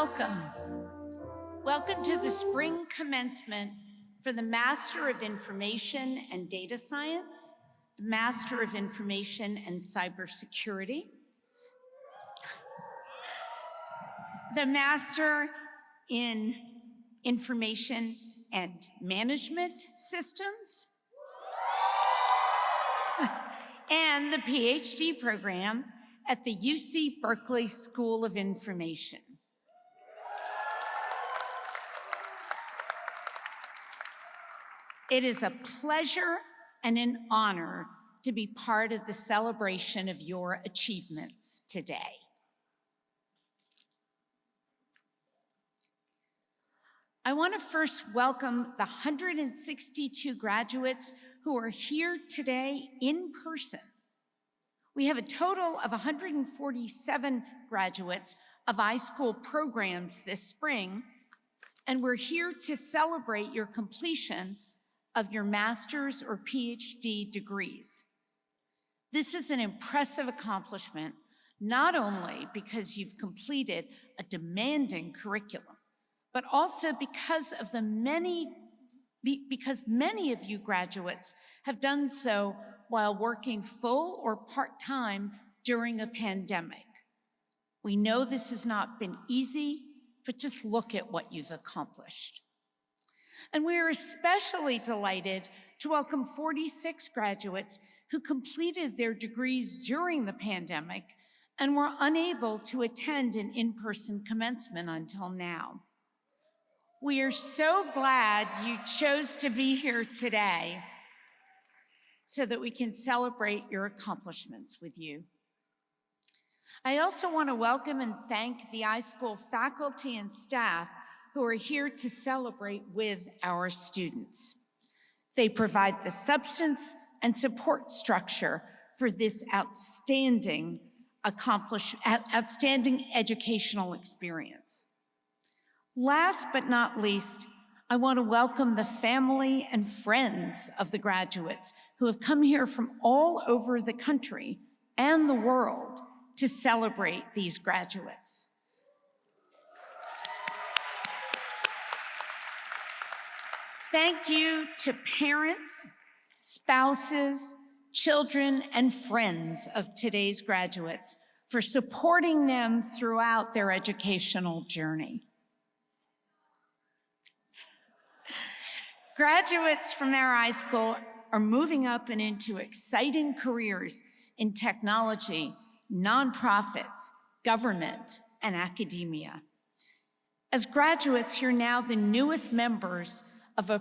Welcome. Welcome to the spring commencement for the Master of Information and Data Science, the Master of Information and Cybersecurity, the Master in Information and Management Systems, and the PhD program at the UC Berkeley School of Information. It is a pleasure and an honor to be part of the celebration of your achievements today. I want to first welcome the 162 graduates who are here today in person. We have a total of 147 graduates of iSchool programs this spring, and we're here to celebrate your completion of your master's or PhD degrees. This is an impressive accomplishment, not only because you've completed a demanding curriculum, but also because many of you graduates have done so while working full or part-time during a pandemic. We know this has not been easy, but just look at what you've accomplished. And we are especially delighted to welcome 46 graduates who completed their degrees during the pandemic and were unable to attend an in-person commencement until now. We are so glad you chose to be here today so that we can celebrate your accomplishments with you. I also want to welcome and thank the iSchool faculty and staff who are here to celebrate with our students. They provide the substance and support structure for this outstanding educational experience. Last but not least, I want to welcome the family and friends of the graduates who have come here from all over the country and the world to celebrate these graduates. Thank you to parents, spouses, children, and friends of today's graduates for supporting them throughout their educational journey. Graduates from our iSchool are moving up and into exciting careers in technology, nonprofits, government, and academia. As graduates, you're now the newest members of a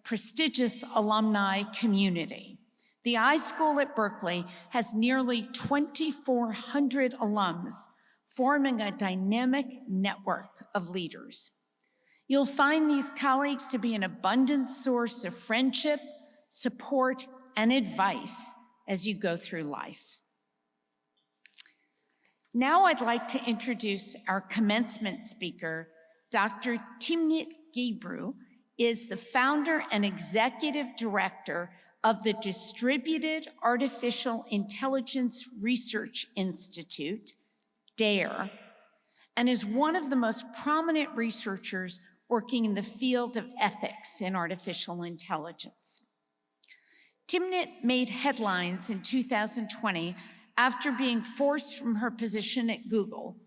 prestigious alumni community. The iSchool at Berkeley has nearly 2,400 alums, forming a dynamic network of leaders. You'll find these colleagues to be an abundant source of friendship, support, and advice as you go through life. Now I'd like to introduce our commencement speaker. Dr. Timnit Gebru is the founder and executive director of the Distributed Artificial Intelligence Research Institute, DARE, and is one of the most prominent researchers working in the field of ethics in artificial intelligence. Timnit made headlines in 2020 after being forced from her position at Google,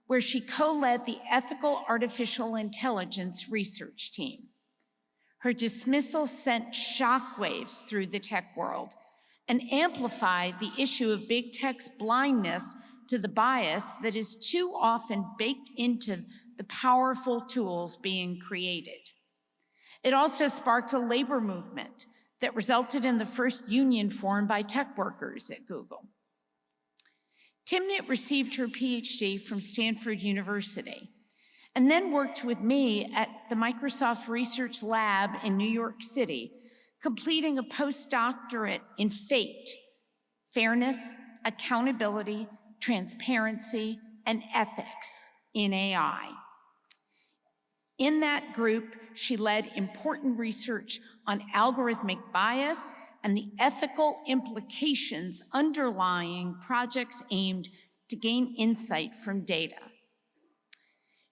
where she co-led the Ethical Artificial Intelligence Research Team. Her dismissal sent shockwaves through the tech world and amplified the issue of big tech's blindness to the bias that is too often baked into the powerful tools being created. It also sparked a labor movement that resulted in the first union formed by tech workers at Google. Timnit received her PhD from Stanford University and then worked with me at the Microsoft Research Lab in New York City, completing a postdoctorate in FATE, fairness, accountability, transparency, and ethics in AI. In that group, she led important research on algorithmic bias and the ethical implications underlying projects aimed to gain insight from data.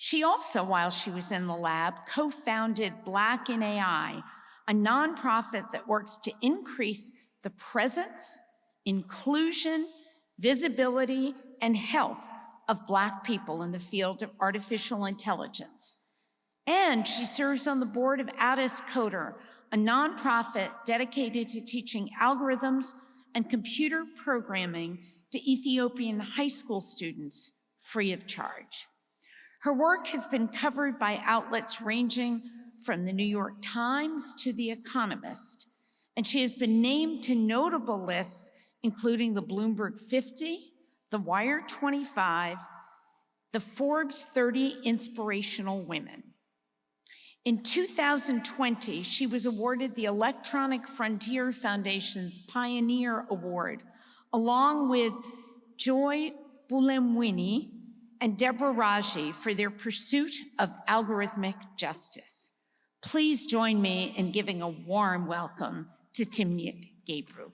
She also, while she was in the lab, co-founded Black in AI, a nonprofit that works to increase the presence, inclusion, visibility, and health of Black people in the field of artificial intelligence. And she serves on the board of Addis Coder, a nonprofit dedicated to teaching algorithms and computer programming to Ethiopian high school students free of charge. Her work has been covered by outlets ranging from the New York Times to The Economist, and she has been named to notable lists including the Bloomberg 50, the Wire 25, the Forbes 30 Inspirational Women. In 2020, she was awarded the Electronic Frontier Foundation's Pioneer Award, along with Joy Bulemwini and Deborah Raji for their pursuit of algorithmic justice. Please join me in giving a warm welcome to Timnit Gebru.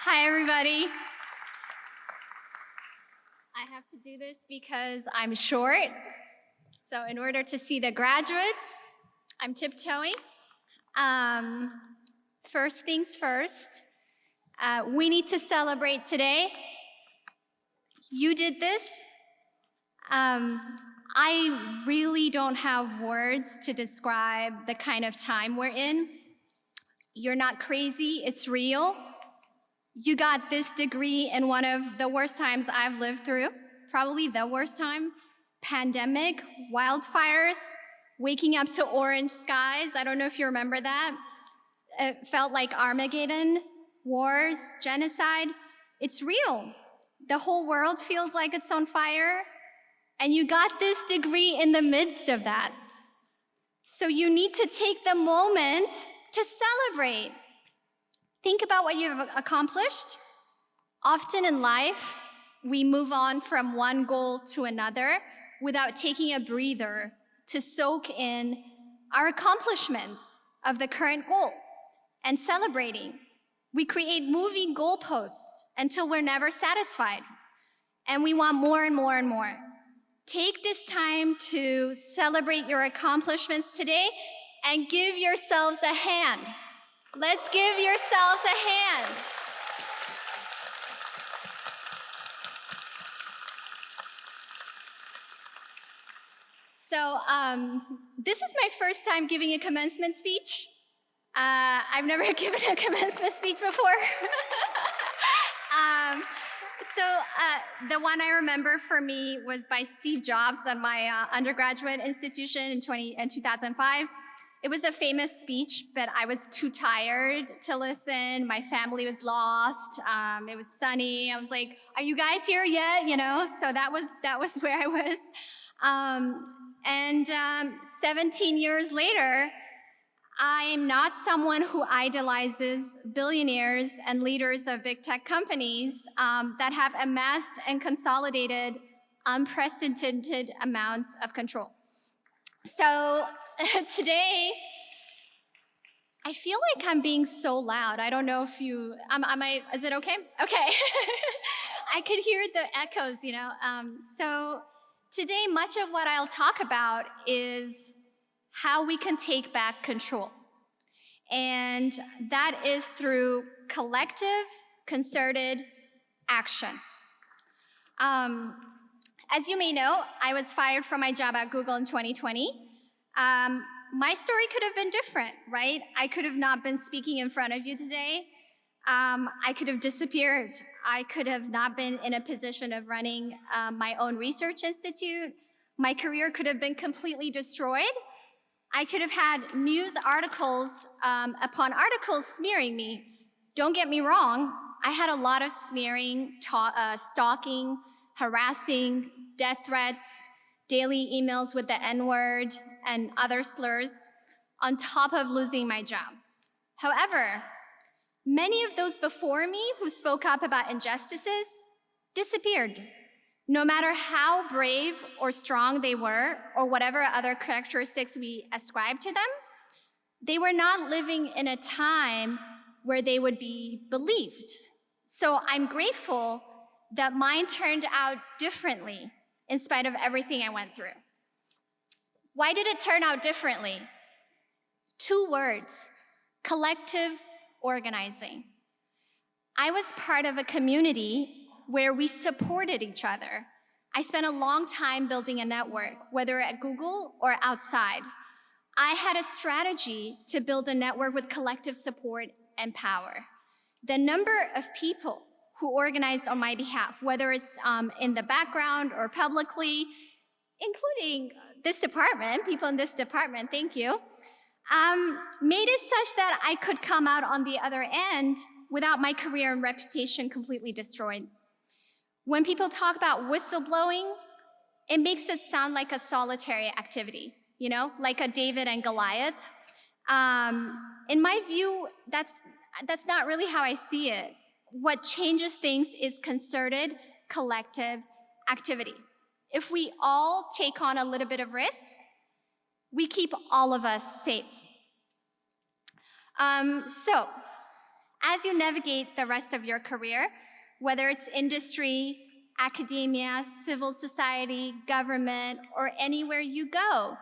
Hi, everybody. I have to do this because I'm short. So in order to see the graduates, I'm tiptoeing. First things first, we need to celebrate today. You did this. I really don't have words to describe the kind of time we're in. You're not crazy, it's real. You got this degree in one of the worst times I've lived through, probably the worst time. Pandemic, wildfires, waking up to orange skies. I don't know if you remember that. It felt like Armageddon, wars, genocide. It's real. The whole world feels like it's on fire, and you got this degree in the midst of that. So you need to take the moment to celebrate. Think about what you've accomplished. Often in life, we move on from one goal to another without taking a breather to soak in our accomplishments of the current goal and celebrating. We create moving goalposts until we're never satisfied, and we want more and more and more. Take this time to celebrate your accomplishments today and give yourselves a hand. Let's give yourselves a hand. So this is my first time giving a commencement speech. I've never given a commencement speech before. The one I remember for me was by Steve Jobs at my undergraduate institution in 2005. It was a famous speech, but I was too tired to listen. My family was lost. It was sunny. I was like, "Are you guys here yet?" You know. So that was where I was. 17 years later, I'm not someone who idolizes billionaires and leaders of big tech companies that have amassed and consolidated unprecedented amounts of control. So today, I feel like I'm being so loud. I don't know if you, is it okay? Okay. I could hear the echoes, you know. So today, much of what I'll talk about is how we can take back control. And that is through collective, concerted action. As you may know, I was fired from my job at Google in 2020. My story could have been different, right? I could have not been speaking in front of you today. I could have disappeared. I could have not been in a position of running my own research institute. My career could have been completely destroyed. I could have had news articles upon articles smearing me. Don't get me wrong, I had a lot of smearing, stalking, harassing, death threats, daily emails with the N-word, and other slurs, on top of losing my job. However, many of those before me who spoke up about injustices disappeared. No matter how brave or strong they were, or whatever other characteristics we ascribe to them, they were not living in a time where they would be believed. So I'm grateful that mine turned out differently in spite of everything I went through. Why did it turn out differently? 2 words: collective organizing. I was part of a community where we supported each other. I spent a long time building a network, whether at Google or outside. I had a strategy to build a network with collective support and power. The number of people who organized on my behalf, whether it's in the background or publicly, including this department, people in this department, thank you, made it such that I could come out on the other end without my career and reputation completely destroyed. When people talk about whistleblowing, it makes it sound like a solitary activity, you know, like a David and Goliath. In my view, that's not really how I see it. What changes things is concerted, collective activity. If we all take on a little bit of risk, we keep all of us safe. So, as you navigate the rest of your career, whether it's industry, academia, civil society, government, or anywhere you go,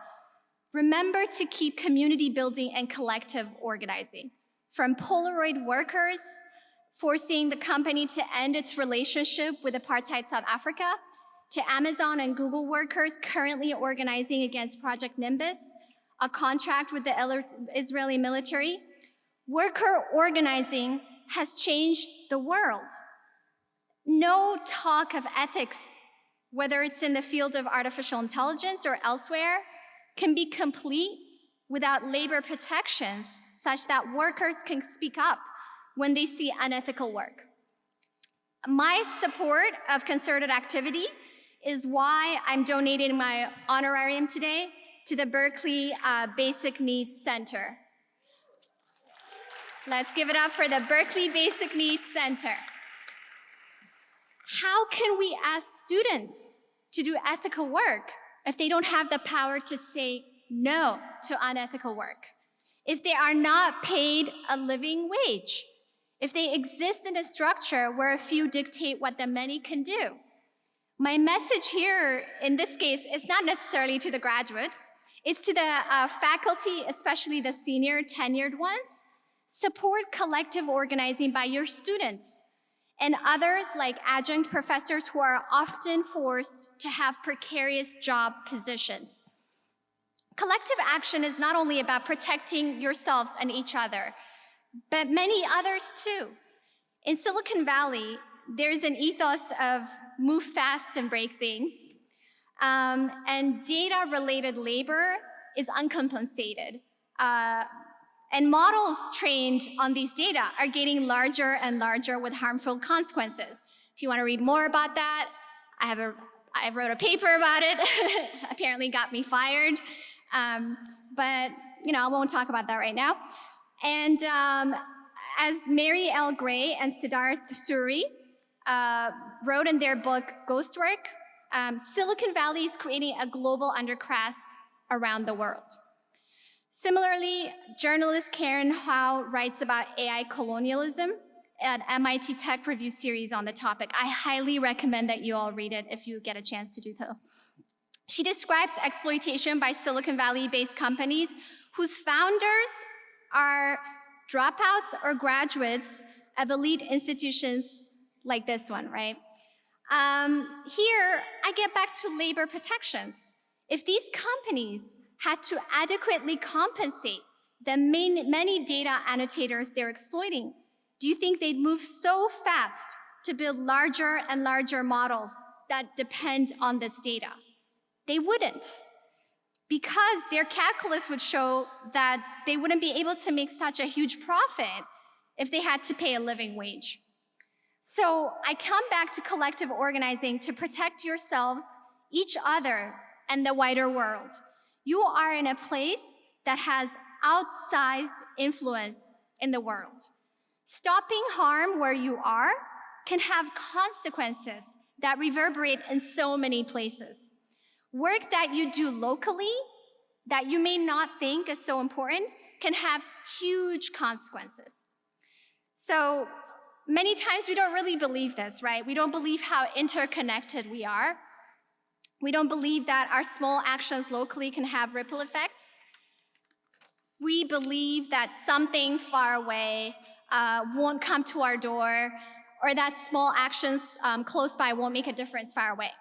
remember to keep community building and collective organizing. From Polaroid workers forcing the company to end its relationship with apartheid South Africa, to Amazon and Google workers currently organizing against Project Nimbus, a contract with the Israeli military, worker organizing has changed the world. No talk of ethics, whether it's in the field of artificial intelligence or elsewhere, can be complete without labor protections such that workers can speak up when they see unethical work. My support of concerted activity is why I'm donating my honorarium today to the Berkeley Basic Needs Center. Let's give it up for the Berkeley Basic Needs Center. How can we ask students to do ethical work if they don't have the power to say no to unethical work? If they are not paid a living wage? If they exist in a structure where a few dictate what the many can do? My message here, in this case, is not necessarily to the graduates. It's to the faculty, especially the senior tenured ones. Support collective organizing by your students and others like adjunct professors who are often forced to have precarious job positions. Collective action is not only about protecting yourselves and each other, but many others too. In Silicon Valley, there's an ethos of move fast and break things, and data-related labor is uncompensated. And models trained on these data are getting larger and larger with harmful consequences. If you want to read more about that, I wrote a paper about it. Apparently got me fired. But I won't talk about that right now. And as Mary L. Gray and Siddharth Suri wrote in their book, Ghost Work, Silicon Valley is creating a global underclass around the world. Similarly, journalist Karen Howe writes about AI colonialism at MIT Tech Review series on the topic. I highly recommend that you all read it if you get a chance to do so. She describes exploitation by Silicon Valley-based companies whose founders are dropouts or graduates of elite institutions like this one, right? Here, I get back to labor protections. If these companies had to adequately compensate the many data annotators they're exploiting, do you think they'd move so fast to build larger and larger models that depend on this data? They wouldn't, because their calculus would show that they wouldn't be able to make such a huge profit if they had to pay a living wage. So I come back to collective organizing to protect yourselves, each other, and the wider world. You are in a place that has outsized influence in the world. Stopping harm where you are can have consequences that reverberate in so many places. Work that you do locally that you may not think is so important can have huge consequences. So many times we don't really believe this, right? We don't believe how interconnected we are. We don't believe that our small actions locally can have ripple effects. We believe that something far away won't come to our door, or that small actions close by won't make a difference far away.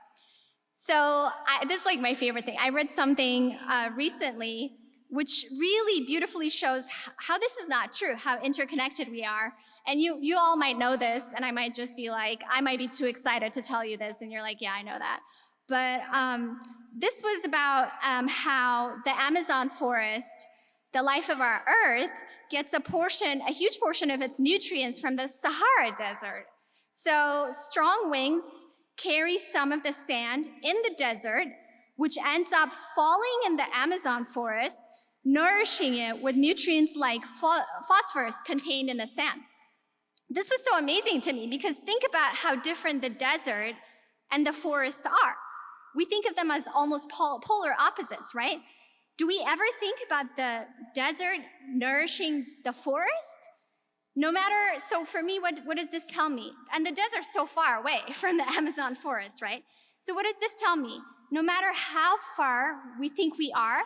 So this is like my favorite thing. I read something recently which really beautifully shows how this is not true, how interconnected we are. And you all might know this, and I might just be like, I might be too excited to tell you this, and you're like, yeah, I know that. But this was about how the Amazon forest, the life of our Earth, gets a huge portion of its nutrients from the Sahara Desert. So strong winds carry some of the sand in the desert, which ends up falling in the Amazon forest, nourishing it with nutrients like phosphorus contained in the sand. This was so amazing to me because think about how different the desert and the forest are. We think of them as almost polar opposites, right? Do we ever think about the desert nourishing the forest? No matter, so for me, what does this tell me? And the desert's so far away from the Amazon forest, right? So what does this tell me? No matter how far we think we are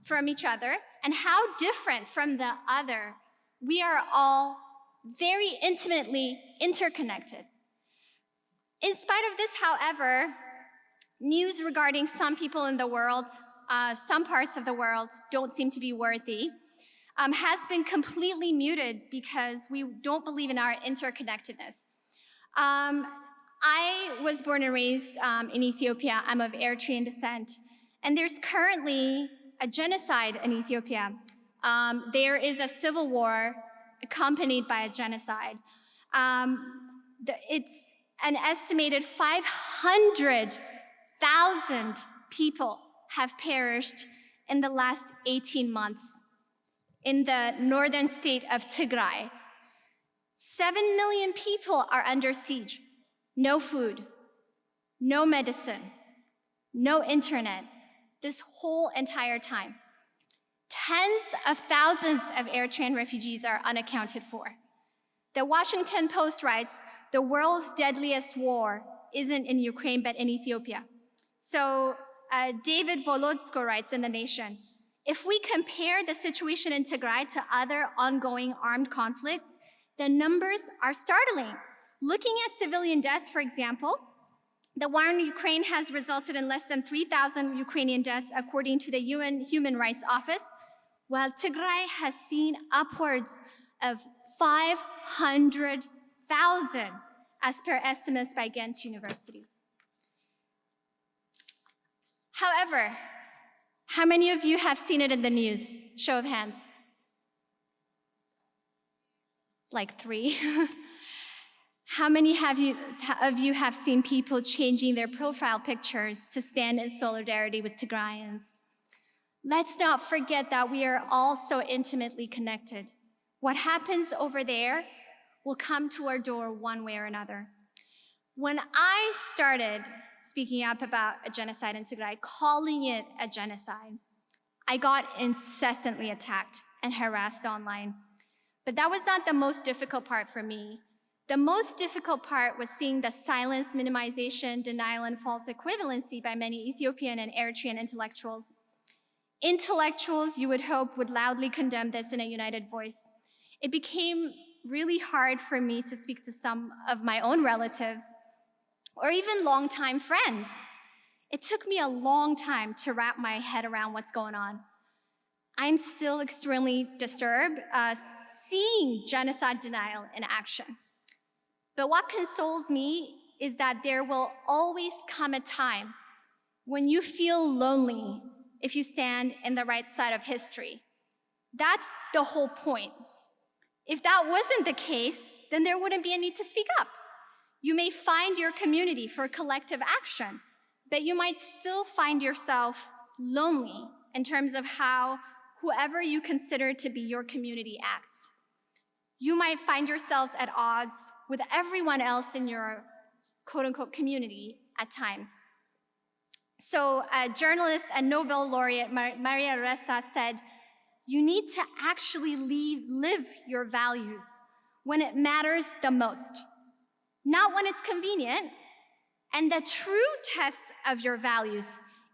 from each other and how different from the other, we are all very intimately interconnected. In spite of this, however, news regarding some people in the world, some parts of the world don't seem to be worthy, has been completely muted because we don't believe in our interconnectedness. I was born and raised in Ethiopia. I'm of Eritrean descent. And there's currently a genocide in Ethiopia. There is a civil war accompanied by a genocide. It's an estimated 500,000 people have perished in the last 18 months in the northern state of Tigray. 7 million people are under siege. No food, no medicine, no internet, this whole entire time. Tens of thousands of Eritrean refugees are unaccounted for. The Washington Post writes, the world's deadliest war isn't in Ukraine, but in Ethiopia. So David Volodsko writes in The Nation, if we compare the situation in Tigray to other ongoing armed conflicts, the numbers are startling. Looking at civilian deaths, for example, the war in Ukraine has resulted in less than 3,000 Ukrainian deaths, according to the UN Human Rights Office, while Tigray has seen upwards of 500,000, as per estimates by Ghent University. However, how many of you have seen it in the news? Show of hands. Like 3. How many of you have seen people changing their profile pictures to stand in solidarity with Tigrayans? Let's not forget that we are all so intimately connected. What happens over there will come to our door one way or another. When I started speaking up about a genocide in Tigray, calling it a genocide, I got incessantly attacked and harassed online. But that was not the most difficult part for me. The most difficult part was seeing the silence, minimization, denial, and false equivalency by many Ethiopian and Eritrean intellectuals. Intellectuals, you would hope, would loudly condemn this in a united voice. It became really hard for me to speak to some of my own relatives or even longtime friends. It took me a long time to wrap my head around what's going on. I'm still extremely disturbed seeing genocide denial in action. But what consoles me is that there will always come a time when you feel lonely if you stand in the right side of history. That's the whole point. If that wasn't the case, then there wouldn't be a need to speak up. You may find your community for collective action, but you might still find yourself lonely in terms of how whoever you consider to be your community acts. You might find yourselves at odds with everyone else in your quote-unquote community at times. So a journalist and Nobel laureate Maria Ressa said, you need to actually live your values. when it matters the most, not when it's convenient. And the true test of your values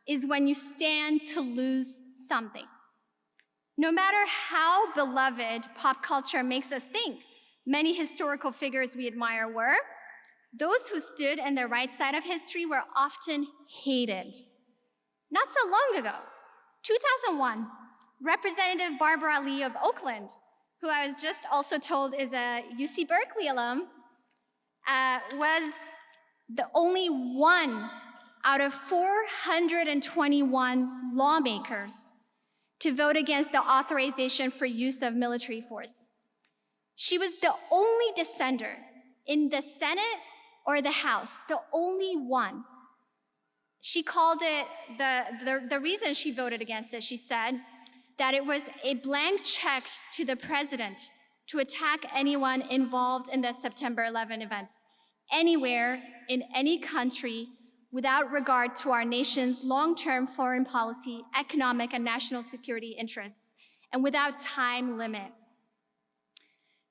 is when you stand to lose something. No matter how beloved pop culture makes us think many historical figures we admire were, those who stood on the right side of history were often hated. Not so long ago, 2001, Representative Barbara Lee of Oakland, who I was just also told is a UC Berkeley alum, was the only one out of 421 lawmakers to vote against the authorization for use of military force. She was the only dissenter in the Senate or the House, the only one. She called it, the reason she voted against it, she said, that it was a blank check to the president to attack anyone involved in the September 11 events, anywhere, in any country, without regard to our nation's long-term foreign policy, economic, and national security interests, and without time limit.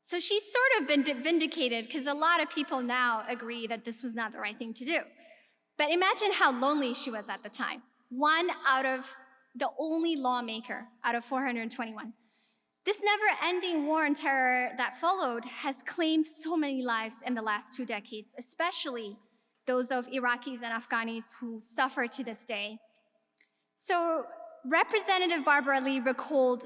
So she's sort of been vindicated, because a lot of people now agree that this was not the right thing to do. But imagine how lonely she was at the time. One out of the only lawmaker out of 421. This never-ending war on terror that followed has claimed so many lives in the last 2 decades, especially those of Iraqis and Afghanis who suffer to this day. So Representative Barbara Lee recalled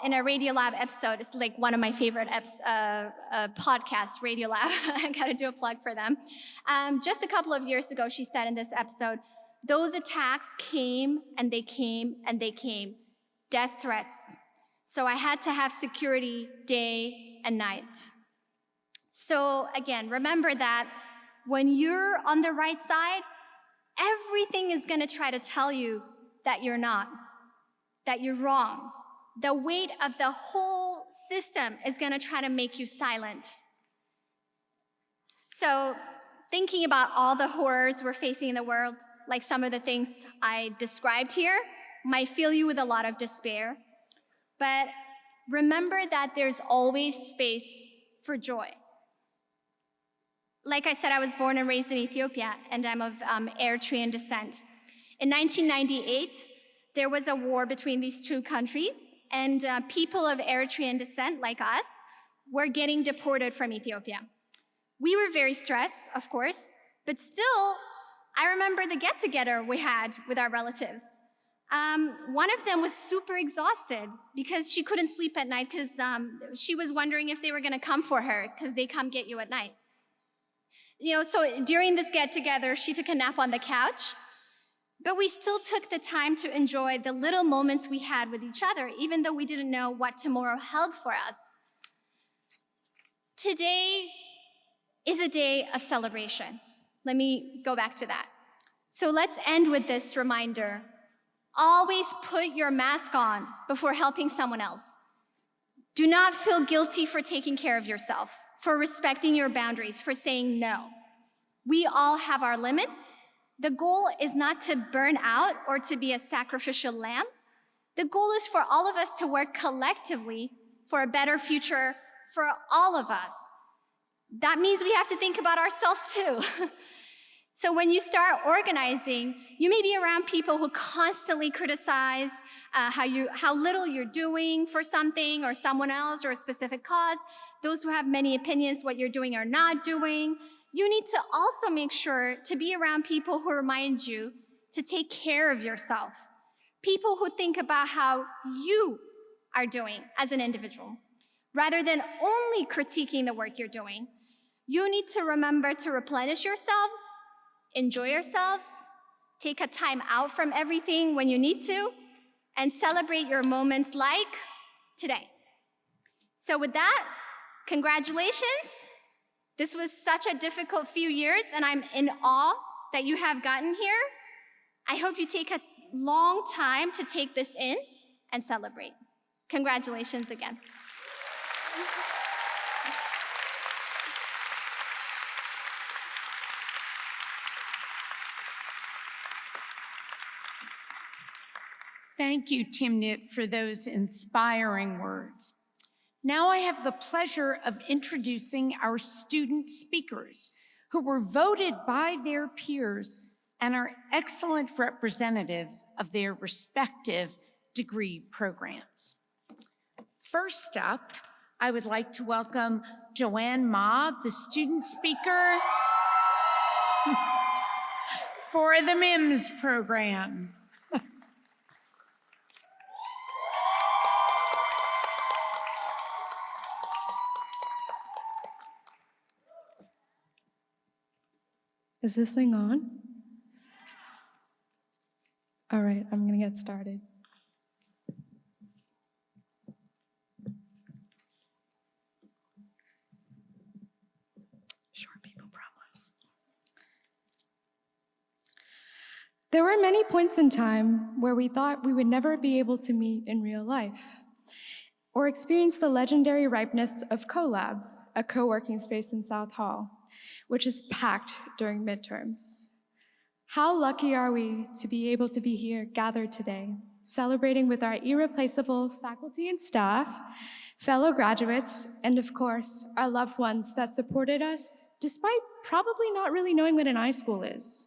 in a Radiolab episode, it's like one of my favorite podcasts, Radiolab, I gotta do a plug for them. Just a couple of years ago, she said in this episode, those attacks came and they came and they came, death threats. So I had to have security day and night. So again, remember that when you're on the right side, everything is gonna try to tell you that you're not, that you're wrong. The weight of the whole system is gonna try to make you silent. So thinking about all the horrors we're facing in the world, like some of the things I described here, might fill you with a lot of despair. But remember that there's always space for joy. Like I said, I was born and raised in Ethiopia, and I'm of Eritrean descent. In 1998, there was a war between these two countries, and people of Eritrean descent, like us, were getting deported from Ethiopia. We were very stressed, of course, but still, I remember the get-together we had with our relatives. One of them was super exhausted because she couldn't sleep at night because she was wondering if they were gonna come for her because they come get you at night. So during this get-together, she took a nap on the couch, but we still took the time to enjoy the little moments we had with each other, even though we didn't know what tomorrow held for us. Today is a day of celebration. Let me go back to that. So let's end with this reminder. Always put your mask on before helping someone else. Do not feel guilty for taking care of yourself, for respecting your boundaries, for saying no. We all have our limits. The goal is not to burn out or to be a sacrificial lamb. The goal is for all of us to work collectively for a better future for all of us. That means we have to think about ourselves too. So when you start organizing, you may be around people who constantly criticize how little you're doing for something or someone else or a specific cause. Those who have many opinions what you're doing or not doing. You need to also make sure to be around people who remind you to take care of yourself. People who think about how you are doing as an individual, rather than only critiquing the work you're doing. You need to remember to replenish yourselves, enjoy yourselves, take a time out from everything when you need to, and celebrate your moments like today. So with that, congratulations. This was such a difficult few years, and I'm in awe that you have gotten here. I hope you take a long time to take this in and celebrate. Congratulations again. Thank you, Timnit, for those inspiring words. Now I have the pleasure of introducing our student speakers who were voted by their peers and are excellent representatives of their respective degree programs. First up, I would like to welcome Joanne Ma, the student speaker for the MIMS program. Is this thing on? All right, I'm gonna get started. Short people problems. There were many points in time where we thought we would never be able to meet in real life or experience the legendary ripeness of CoLab, a co-working space in South Hall, which is packed during midterms. How lucky are we to be able to be here gathered today, celebrating with our irreplaceable faculty and staff, fellow graduates, and of course, our loved ones that supported us, despite probably not really knowing what an iSchool is.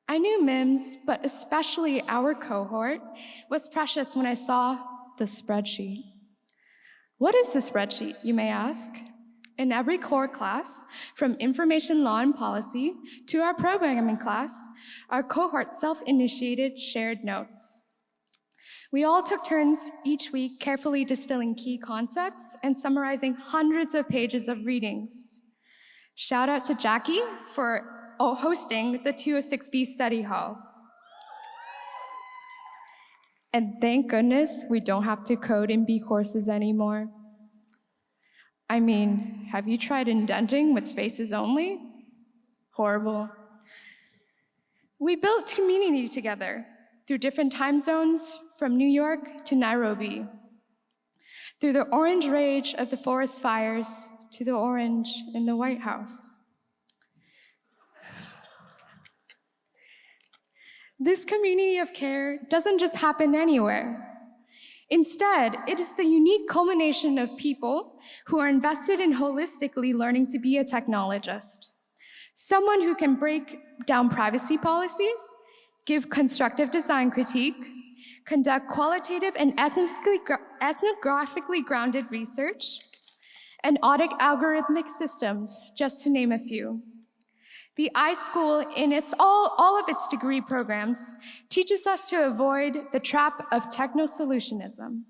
I knew MIMS, but especially our cohort, was precious when I saw the spreadsheet. What is the spreadsheet, you may ask? In every core class, from information law and policy to our programming class, our cohort self-initiated shared notes. We all took turns each week carefully distilling key concepts and summarizing hundreds of pages of readings. Shout out to Jackie for hosting the 206B study halls. And thank goodness we don't have to code in B courses anymore. I mean, have you tried indenting with spaces only? Horrible. We built community together through different time zones from New York to Nairobi, through the orange rage of the forest fires to the orange in the White House. This community of care doesn't just happen anywhere. Instead, it is the unique culmination of people who are invested in holistically learning to be a technologist. Someone who can break down privacy policies, give constructive design critique, conduct qualitative and ethnographically grounded research, and audit algorithmic systems, just to name a few. The iSchool, in all of its degree programs, teaches us to avoid the trap of techno-solutionism,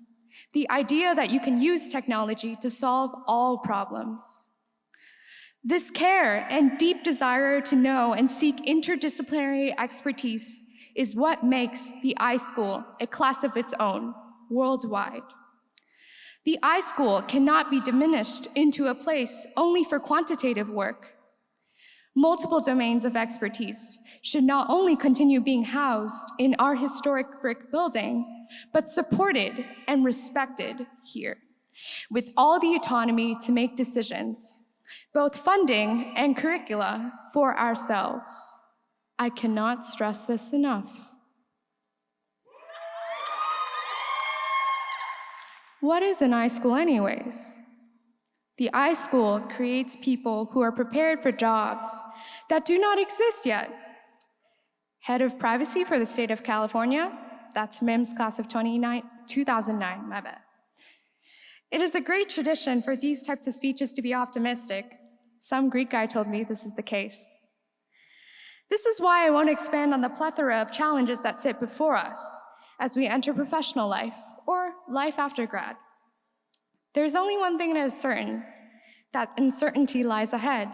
the idea that you can use technology to solve all problems. This care and deep desire to know and seek interdisciplinary expertise is what makes the iSchool a class of its own, worldwide. The iSchool cannot be diminished into a place only for quantitative work. Multiple domains of expertise should not only continue being housed in our historic brick building, but supported and respected here, with all the autonomy to make decisions, both funding and curricula, for ourselves. I cannot stress this enough. What is an iSchool anyways? The iSchool creates people who are prepared for jobs that do not exist yet. Head of Privacy for the state of California, that's MIMS class of 2009, my bad. It is a great tradition for these types of speeches to be optimistic. Some Greek guy told me this is the case. This is why I won't expand on the plethora of challenges that sit before us as we enter professional life or life after grad. There's only one thing that is certain, that uncertainty lies ahead.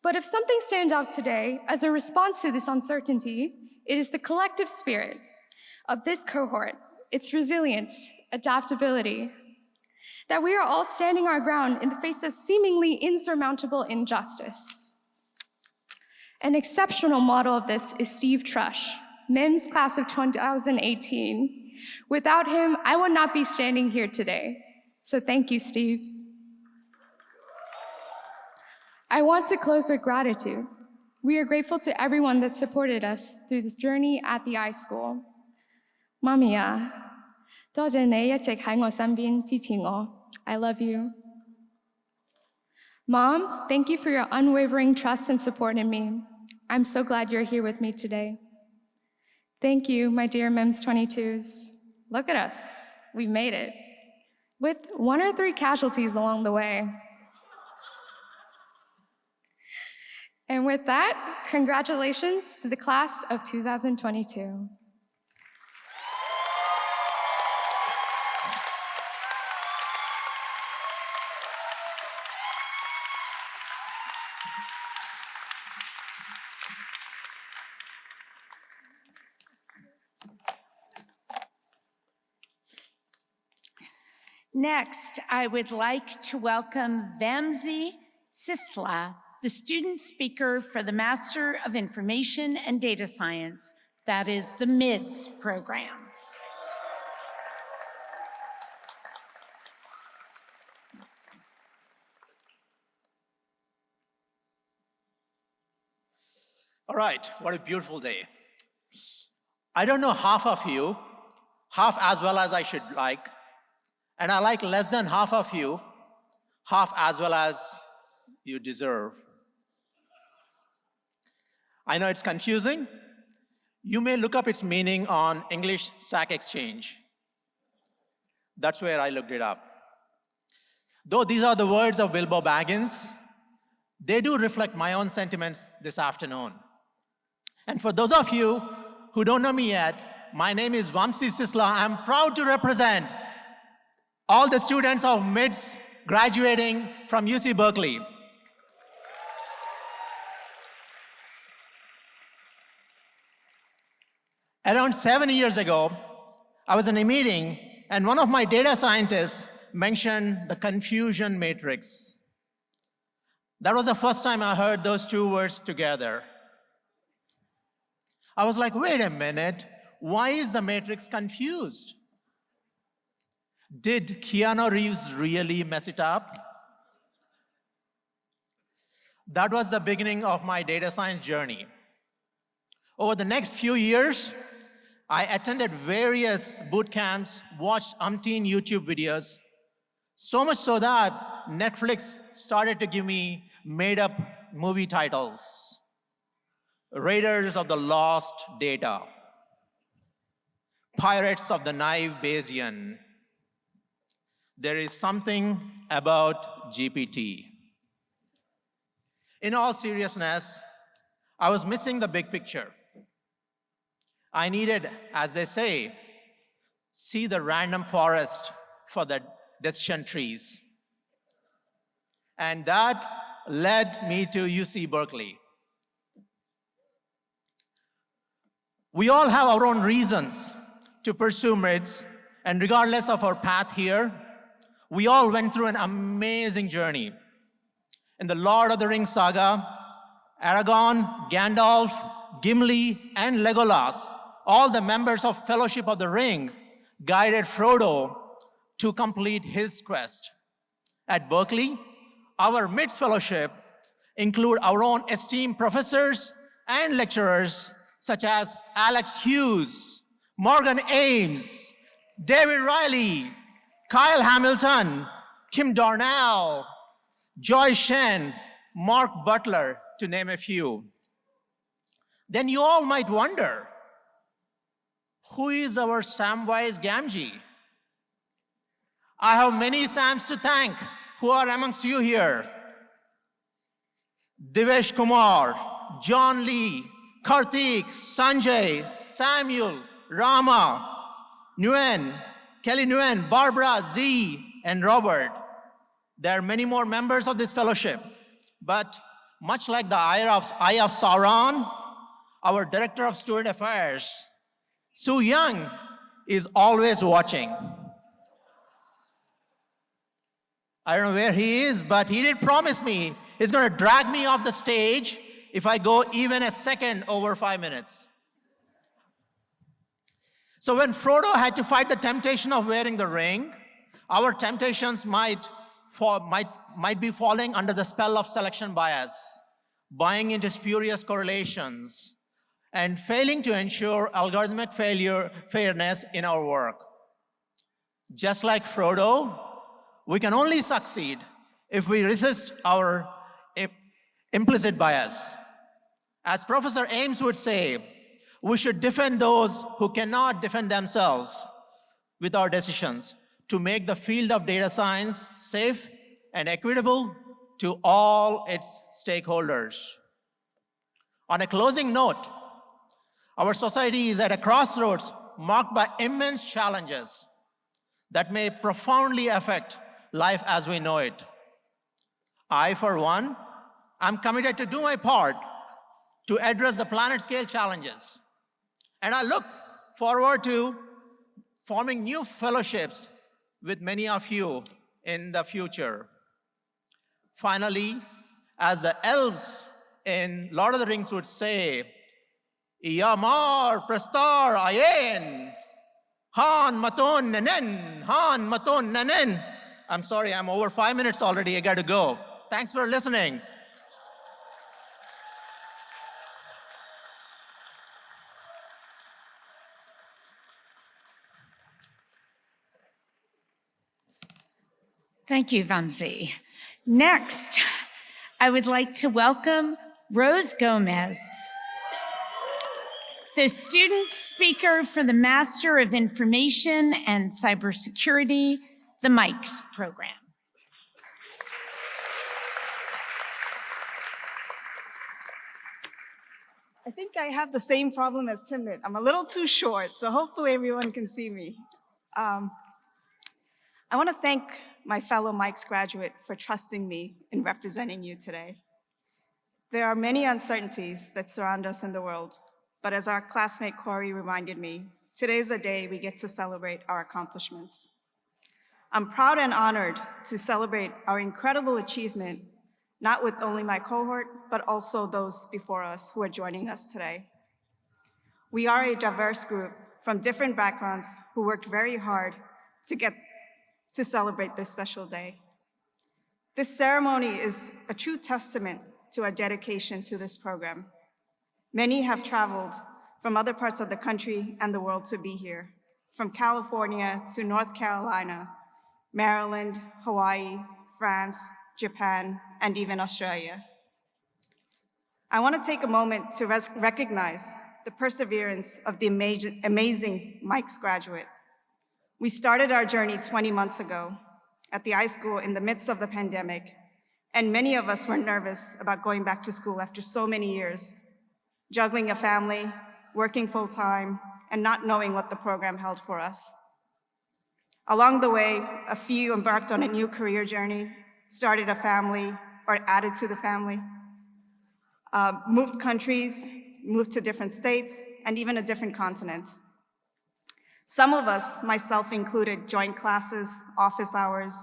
But if something stands out today as a response to this uncertainty, it is the collective spirit of this cohort, its resilience, adaptability, that we are all standing our ground in the face of seemingly insurmountable injustice. An exceptional model of this is Steve Trush, MIMS class of 2018. Without him, I would not be standing here today. So thank you, Steve. I want to close with gratitude. We are grateful to everyone that supported us through this journey at the iSchool. Mamiya, 多謝你一直喺我身邊支持我。I love you. Mom, thank you for your unwavering trust and support in me. I'm so glad you're here with me today. Thank you, my dear MIMS 22s. Look at us. We've made it. With 1 or 3 casualties along the way. And with that, congratulations to the class of 2022. Next, I would like to welcome Vamsi Sistla, the student speaker for the Master of Information and Data Science, that is the MIDS program. All right, what a beautiful day. I don't know half of you, half as well as I should like, and I like less than half of you, half as well as you deserve. I know it's confusing. You may look up its meaning on English Stack Exchange. That's where I looked it up. Though these are the words of Bilbo Baggins, they do reflect my own sentiments this afternoon. And for those of you who don't know me yet, my name is Vamsi Sistla. I'm proud to represent all the students of MIDS graduating from UC Berkeley. Around 7 years ago, I was in a meeting, and one of my data scientists mentioned the confusion matrix. That was the first time I heard those two words together. I was like, wait a minute, why is the matrix confused? Did Keanu Reeves really mess it up? That was the beginning of my data science journey. Over the next few years, I attended various boot camps, watched umpteen YouTube videos, so much so that Netflix started to give me made-up movie titles. Raiders of the Lost Data, Pirates of the Naive Bayesian. There is something about GPT. In all seriousness, I was missing the big picture. I needed, as they say, see the random forest for the decision trees. And that led me to UC Berkeley. We all have our own reasons to pursue MIDS, and regardless of our path here, we all went through an amazing journey. In the Lord of the Rings saga, Aragorn, Gandalf, Gimli, and Legolas, all the members of Fellowship of the Ring, guided Frodo to complete his quest. At Berkeley, our MIDS Fellowship include our own esteemed professors and lecturers such as Alex Hughes, Morgan Ames, David Riley, Kyle Hamilton, Kim Darnell, Joy Shen, Mark Butler, to name a few. Then you all might wonder, who is our Samwise Gamgee? I have many Sams to thank who are amongst you here. Divesh Kumar, John Lee, Karthik, Sanjay, Samuel, Rama, Nguyen, Kelly Nguyen, Barbara, Z, and Robert. There are many more members of this fellowship, but much like the Eye of Sauron, our Director of Student Affairs, Sue Young, is always watching. I don't know where he is, but he did promise me he's going to drag me off the stage if I go even a second over 5 minutes. So when Frodo had to fight the temptation of wearing the ring, our temptations might be falling under the spell of selection bias, buying into spurious correlations, and failing to ensure algorithmic fairness in our work. Just like Frodo, we can only succeed if we resist our implicit bias. As Professor Ames would say, we should defend those who cannot defend themselves with our decisions to make the field of data science safe and equitable to all its stakeholders. On a closing note, our society is at a crossroads marked by immense challenges that may profoundly affect life as we know it. I, for one, am committed to do my part to address the planet-scale challenges. And I look forward to forming new fellowships with many of you in the future. Finally, as the elves in Lord of the Rings would say, Iyamar Prestar Ayen, Han Maton Nenen, Han Maton Nenen. I'm sorry, I'm over 5 minutes already, I gotta go. Thanks for listening. Thank you, Vamsi. Next, I would like to welcome Rose Gomes, the student speaker for the Master of Information and Cybersecurity, the MIMS program. I think I have the same problem as Timnit. I'm a little too short, so hopefully everyone can see me. I want to thank my fellow MIMS graduate for trusting me in representing you today. There are many uncertainties that surround us in the world, but as our classmate Corey reminded me, today's a day we get to celebrate our accomplishments. I'm proud and honored to celebrate our incredible achievement, not with only my cohort, but also those before us who are joining us today. We are a diverse group from different backgrounds who worked very hard to celebrate this special day. This ceremony is a true testament to our dedication to this program. Many have traveled from other parts of the country and the world to be here, from California to North Carolina, Maryland, Hawaii, France, Japan, and even Australia. I want to take a moment to recognize the perseverance of the amazing MIMS graduate. We started our journey 20 months ago at the iSchool in the midst of the pandemic, and many of us were nervous about going back to school after so many years, juggling a family, working full-time, and not knowing what the program held for us. Along the way, a few embarked on a new career journey, started a family, or added to the family, moved countries, moved to different states, and even a different continent. Some of us, myself included, joined classes, office hours,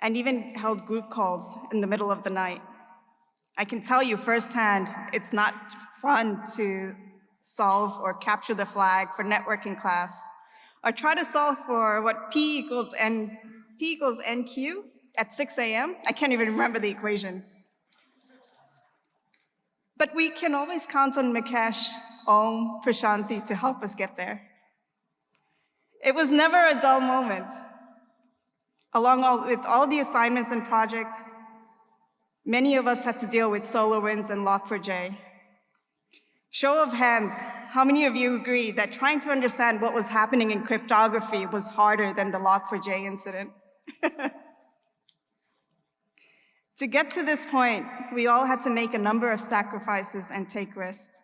and even held group calls in the middle of the night. I can tell you firsthand, it's not fun to solve or capture the flag for networking class, or try to solve for what P equals NQ at 6 a.m. I can't even remember the equation. But we can always count on Mikesh, Om, Prashanthi to help us get there. It was never a dull moment. With all the assignments and projects, many of us had to deal with SolarWinds and Log4j. Show of hands, how many of you agree that trying to understand what was happening in cryptography was harder than the Log4j incident? To get to this point, we all had to make a number of sacrifices and take risks.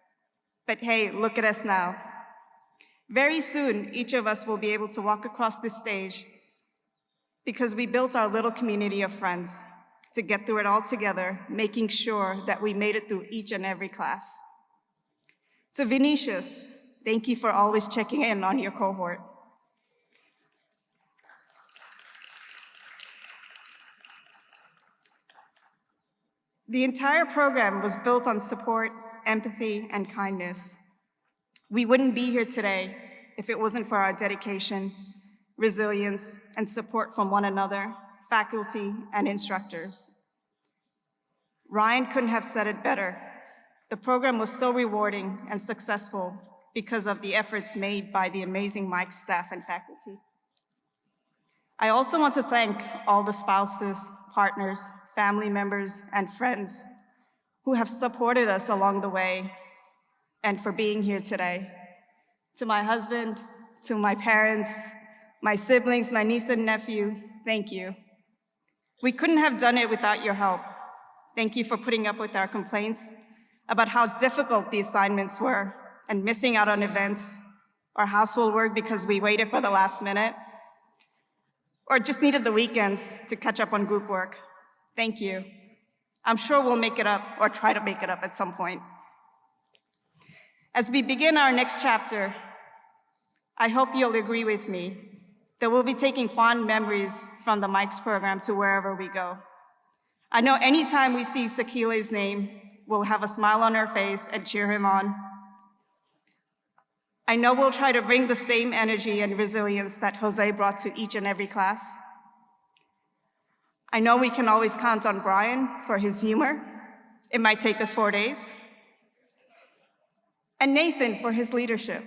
But hey, look at us now. Very soon, each of us will be able to walk across this stage because we built our little community of friends to get through it all together, making sure that we made it through each and every class. To Vinicius, thank you for always checking in on your cohort. The entire program was built on support, empathy, and kindness. We wouldn't be here today if it wasn't for our dedication, resilience, and support from one another, faculty, and instructors. Ryan couldn't have said it better. The program was so rewarding and successful because of the efforts made by the amazing MIMS staff and faculty. I also want to thank all the spouses, partners, family members, and friends who have supported us along the way and for being here today. To my husband, to my parents, my siblings, my niece and nephew, thank you. We couldn't have done it without your help. Thank you for putting up with our complaints about how difficult the assignments were and missing out on events or household work because we waited for the last minute or just needed the weekends to catch up on group work. Thank you. I'm sure we'll make it up or try to make it up at some point. As we begin our next chapter, I hope you'll agree with me that we'll be taking fond memories from the MIMS program to wherever we go. I know anytime we see Sakile's name, we'll have a smile on our face and cheer him on. I know we'll try to bring the same energy and resilience that Jose brought to each and every class. I know we can always count on Brian for his humor. It might take us 4 days. And Nathan for his leadership.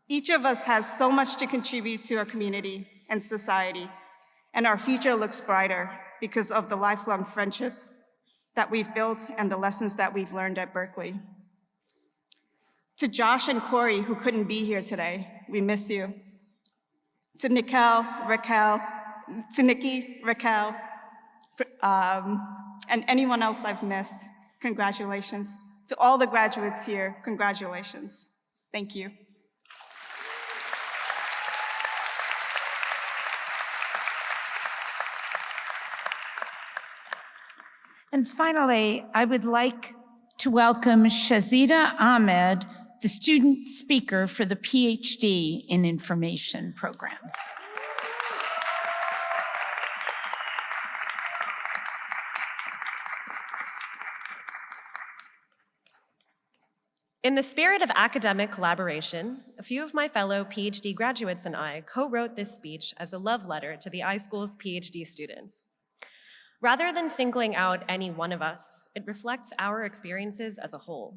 Each of us has so much to contribute to our community and society, and our future looks brighter because of the lifelong friendships that we've built and the lessons that we've learned at Berkeley. To Josh and Corey, who couldn't be here today, we miss you. To Nikki, Raquel, and anyone else I've missed, congratulations. To all the graduates here, congratulations. Thank you. And finally, I would like to welcome Shazeda Ahmed, the student speaker for the PhD in Information program. In the spirit of academic collaboration, a few of my fellow PhD graduates and I co-wrote this speech as a love letter to the iSchool's PhD students. Rather than singling out any one of us, it reflects our experiences as a whole.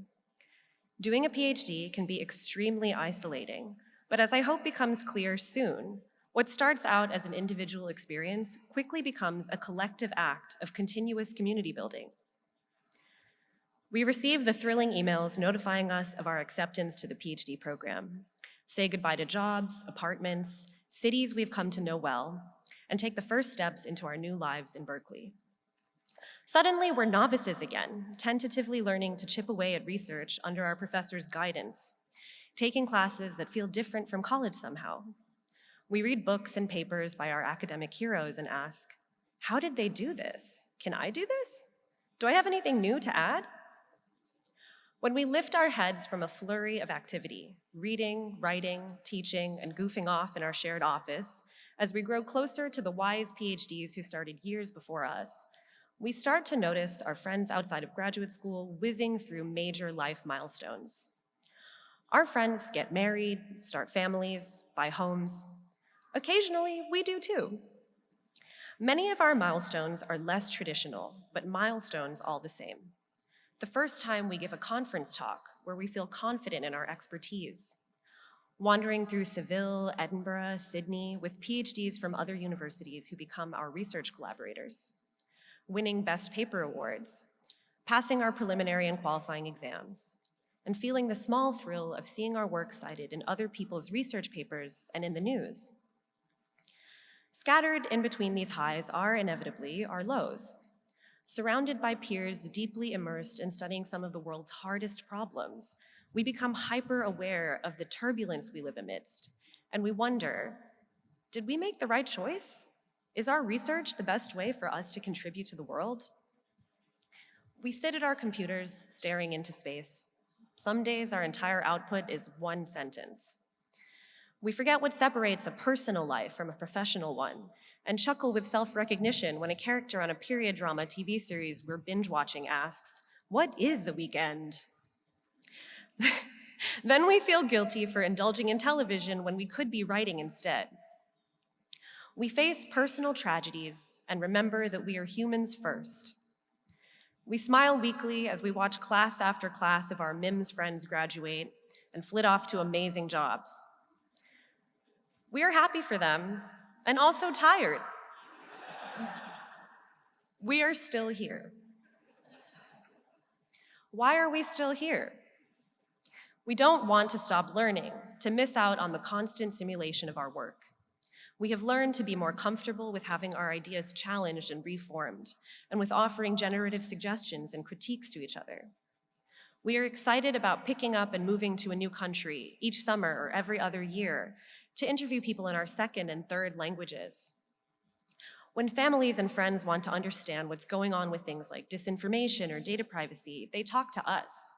Doing a PhD can be extremely isolating, but as I hope becomes clear soon, what starts out as an individual experience quickly becomes a collective act of continuous community building. We receive the thrilling emails notifying us of our acceptance to the PhD program, say goodbye to jobs, apartments, cities we've come to know well, and take the first steps into our new lives in Berkeley. Suddenly, we're novices again, tentatively learning to chip away at research under our professor's guidance, taking classes that feel different from college somehow. We read books and papers by our academic heroes and ask, how did they do this? Can I do this? Do I have anything new to add? When we lift our heads from a flurry of activity, reading, writing, teaching, and goofing off in our shared office, as we grow closer to the wise PhDs who started years before us, we start to notice our friends outside of graduate school whizzing through major life milestones. Our friends get married, start families, buy homes. Occasionally, we do too. Many of our milestones are less traditional, but milestones all the same. The first time we give a conference talk where we feel confident in our expertise. Wandering through Seville, Edinburgh, Sydney with PhDs from other universities who become our research collaborators. Winning Best Paper awards, passing our preliminary and qualifying exams, and feeling the small thrill of seeing our work cited in other people's research papers and in the news. Scattered in between these highs are inevitably our lows. Surrounded by peers deeply immersed in studying some of the world's hardest problems, we become hyper-aware of the turbulence we live amidst, and we wonder, did we make the right choice? Is our research the best way for us to contribute to the world? We sit at our computers staring into space. Some days our entire output is one sentence. We forget what separates a personal life from a professional one, and chuckle with self-recognition when a character on a period drama TV series we're binge-watching asks, "What is a weekend?" Then we feel guilty for indulging in television when we could be writing instead. We face personal tragedies and remember that we are humans first. We smile weekly as we watch class after class of our MIMS friends graduate and flit off to amazing jobs. We are happy for them, and also tired. We are still here. Why are we still here? We don't want to stop learning, to miss out on the constant simulation of our work. We have learned to be more comfortable with having our ideas challenged and reformed, and with offering generative suggestions and critiques to each other. We are excited about picking up and moving to a new country each summer or every other year to interview people in our second and third languages. When families and friends want to understand what's going on with things like disinformation or data privacy, they talk to us.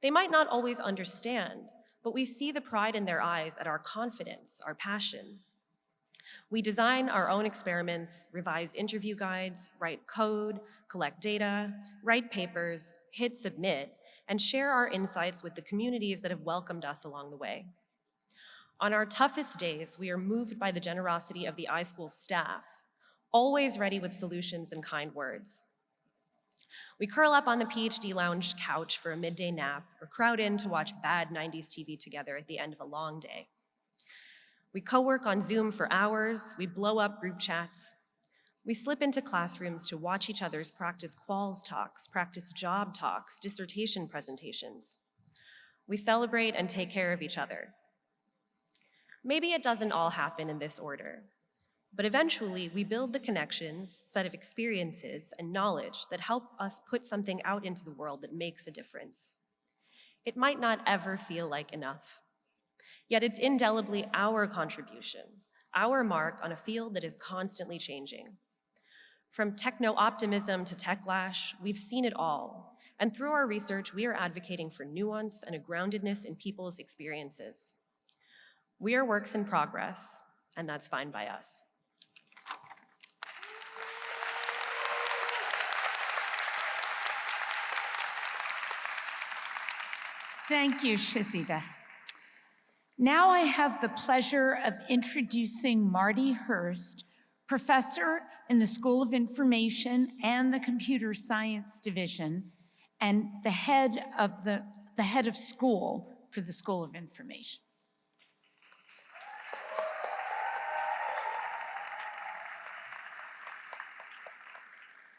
They might not always understand, but we see the pride in their eyes at our confidence, our passion. We design our own experiments, revise interview guides, write code, collect data, write papers, hit submit, and share our insights with the communities that have welcomed us along the way. On our toughest days, we are moved by the generosity of the iSchool staff, always ready with solutions and kind words. We curl up on the PhD lounge couch for a midday nap or crowd in to watch bad 90s TV together at the end of a long day. We co-work on Zoom for hours, we blow up group chats. We slip into classrooms to watch each other's practice quals talks, practice job talks, dissertation presentations. We celebrate and take care of each other. Maybe it doesn't all happen in this order, but eventually we build the connections, set of experiences, and knowledge that help us put something out into the world that makes a difference. It might not ever feel like enough, yet it's indelibly our contribution, our mark on a field that is constantly changing. From techno-optimism to techlash, we've seen it all, and through our research, we are advocating for nuance and a groundedness in people's experiences. We are works in progress, and that's fine by us. Thank you, Shazeda. Now I have the pleasure of introducing Marty Hurst, professor in the School of Information and the Computer Science Division, and the head of school for the School of Information.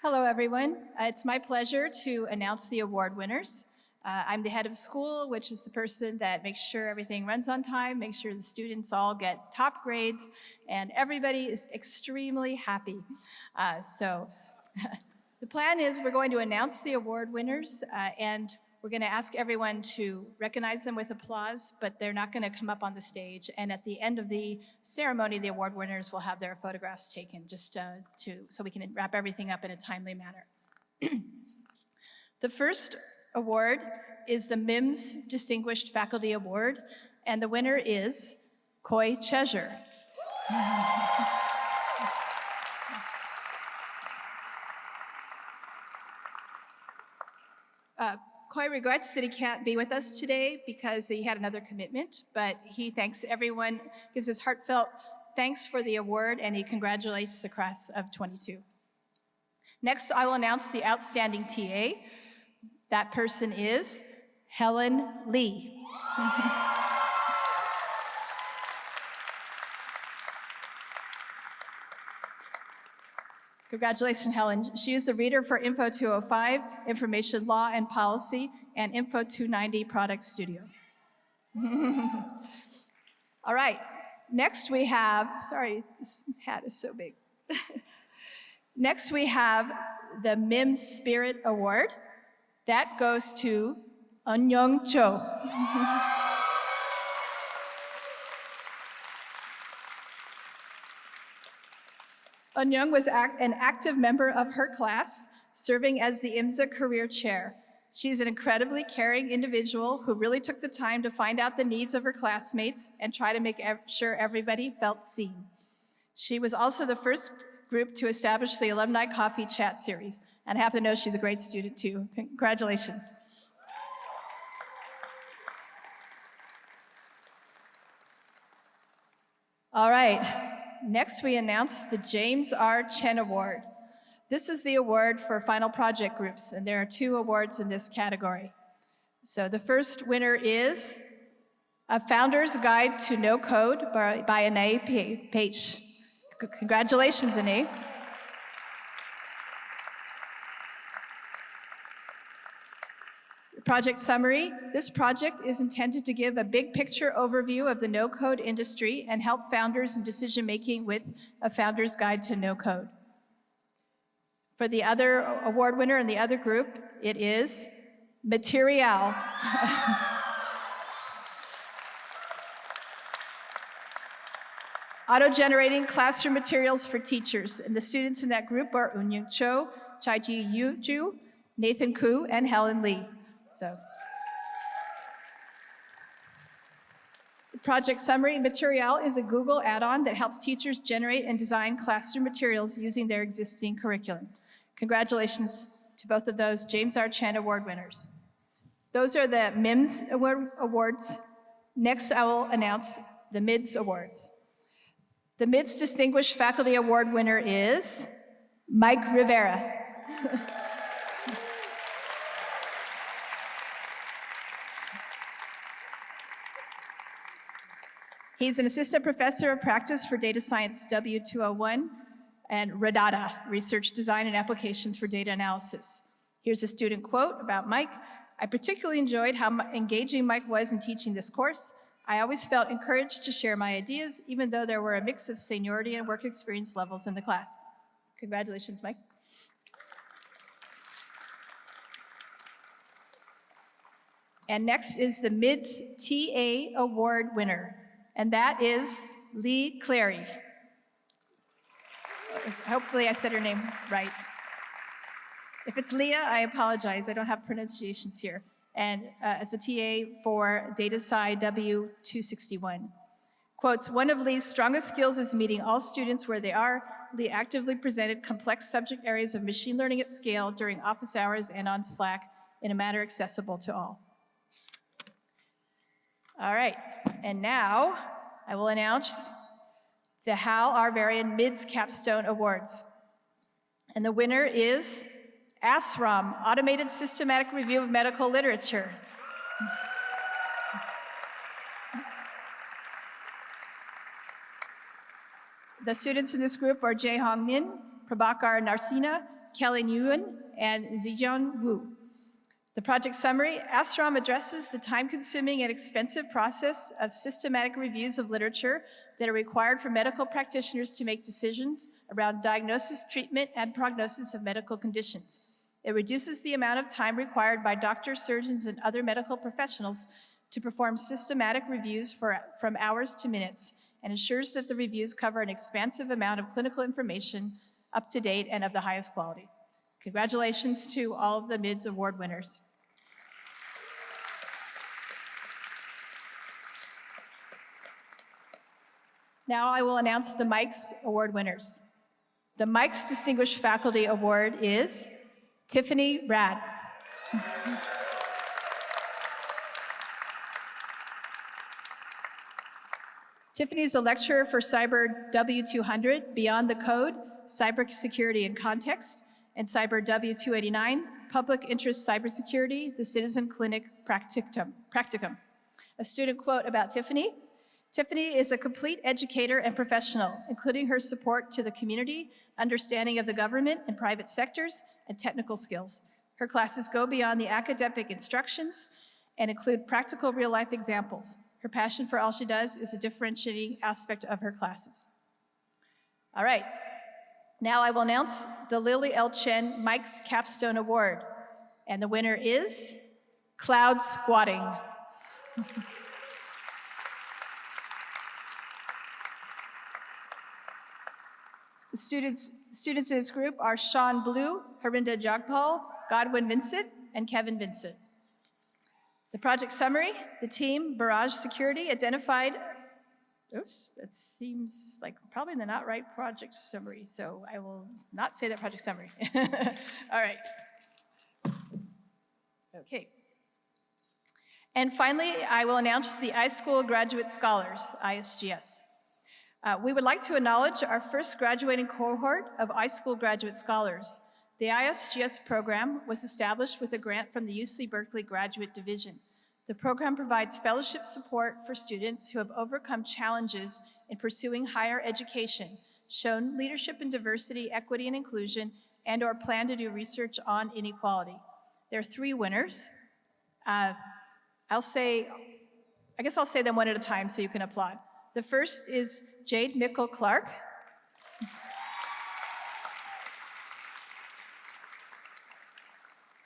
Hello, everyone. It's my pleasure to announce the award winners. I'm the head of school, which is the person that makes sure everything runs on time, makes sure the students all get top grades, and everybody is extremely happy. The plan is we're going to announce the award winners, and we're going to ask everyone to recognize them with applause, but they're not going to come up on the stage. And at the end of the ceremony, the award winners will have their photographs taken, just so we can wrap everything up in a timely manner. The first award is the MIMS Distinguished Faculty Award, and the winner is Koi Chezher. Koi regrets that he can't be with us today because he had another commitment, but he thanks everyone, gives his heartfelt thanks for the award, and he congratulates the class of 22. Next, I will announce the outstanding TA. That person is Helen Lee. Congratulations, Helen. She is the reader for Info 205, Information Law and Policy, and Info 290, Product Studio. All right, next we have, sorry, this hat is so big. Next we have the MIMS Spirit Award. That goes to Eun-Young Cho. Eun-Young was an active member of her class, serving as the IMSA Career Chair. She's an incredibly caring individual who really took the time to find out the needs of her classmates and try to make sure everybody felt seen. She was also the first group to establish the Alumni Coffee Chat Series, and I happen to know she's a great student too. Congratulations. All right, next we announce the James R. Chen Award. This is the award for final project groups, and there are 2 awards in this category. So the first winner is A Founder's Guide to No Code by Anae Page. Congratulations, Ane. Project summary. This project is intended to give a big picture overview of the no-code industry and help founders in decision-making with a founder's guide to no-code. For the other award winner in the other group, it is Material. Auto-generating classroom materials for teachers. And the students in that group are Eun-Young Cho, Chai-Ji Yu-Ju, Nathan Koo, and Helen Lee. So, the project summary material is a Google add-on that helps teachers generate and design classroom materials using their existing curriculum. Congratulations to both of those James R. Chen Award winners. Those are the MIMS awards. Next, I will announce the MIDS awards. The MIDS Distinguished Faculty Award winner is Mike Rivera. He's an assistant professor of practice for data science W201 and RADATA, Research Design and Applications for Data Analysis. Here's a student quote about Mike. I particularly enjoyed how engaging Mike was in teaching this course. I always felt encouraged to share my ideas, even though there were a mix of seniority and work experience levels in the class. Congratulations, Mike. And next is the MIDS TA Award winner, and that is Lee Clary. Hopefully I said her name right. If it's Leah, I apologize. I don't have pronunciations here. And as a TA for Data Sci W261. Quotes, one of Lee's strongest skills is meeting all students where they are. Lee actively presented complex subject areas of machine learning at scale during office hours and on Slack in a manner accessible to all. All right, and now I will announce the Hal R. Varian MIDS Capstone Awards. And the winner is ASRAM, Automated Systematic Review of Medical Literature. The students in this group are Jae Hong Min, Prabhakar Narsina, Kelly Nguyen, and Zijian Wu. The project summary, ASRAM addresses the time-consuming and expensive process of systematic reviews of literature that are required for medical practitioners to make decisions around diagnosis, treatment, and prognosis of medical conditions. It reduces the amount of time required by doctors, surgeons, and other medical professionals to perform systematic reviews from hours to minutes, and ensures that the reviews cover an expansive amount of clinical information, up to date and of the highest quality. Congratulations to all of the MIDS award winners. Now I will announce the Mike's award winners. The Mike's Distinguished Faculty Award is Tiffany Rad. Tiffany is a lecturer for Cyber W200, Beyond the Code, Cybersecurity in Context, and Cyber W289, Public Interest Cybersecurity, the Citizen Clinic Practicum. A student quote about Tiffany. Tiffany is a complete educator and professional, including her support to the community, understanding of the government and private sectors, and technical skills. Her classes go beyond the academic instructions and include practical real-life examples. Her passion for all she does is a differentiating aspect of her classes. All right, now I will announce the Lily L. Chen Mike's Capstone Award, and the winner is Cloud Squatting. The students in this group are Sean Blue, Harinda Jagpal, Godwin Vincent, and Kevin Vincent. The project summary, the team, Barrage Security, identified, oops, that seems like probably the not right project summary, so I will not say that project summary. All right. Okay. And finally, I will announce the iSchool Graduate Scholars, ISGS. We would like to acknowledge our first graduating cohort of iSchool Graduate Scholars. The ISGS program was established with a grant from the UC Berkeley Graduate Division. The program provides fellowship support for students who have overcome challenges in pursuing higher education shown leadership in diversity, equity, and inclusion, and or plan to do research on inequality. There are 3 winners. I guess I'll say them one at a time so you can applaud. The first is Jade Mickle Clark.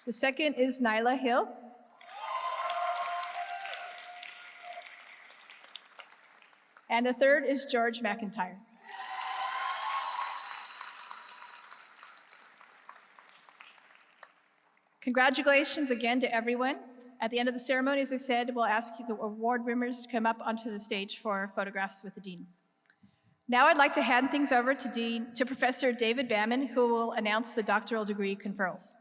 The second is Nyla Hill. And the third is George McIntyre. Congratulations again to everyone. At the end of the ceremony, as I said, we'll ask you the award winners to come up onto the stage for photographs with the Dean. Now I'd like to hand things over to Professor David Baman, who will announce the doctoral degree conferrals.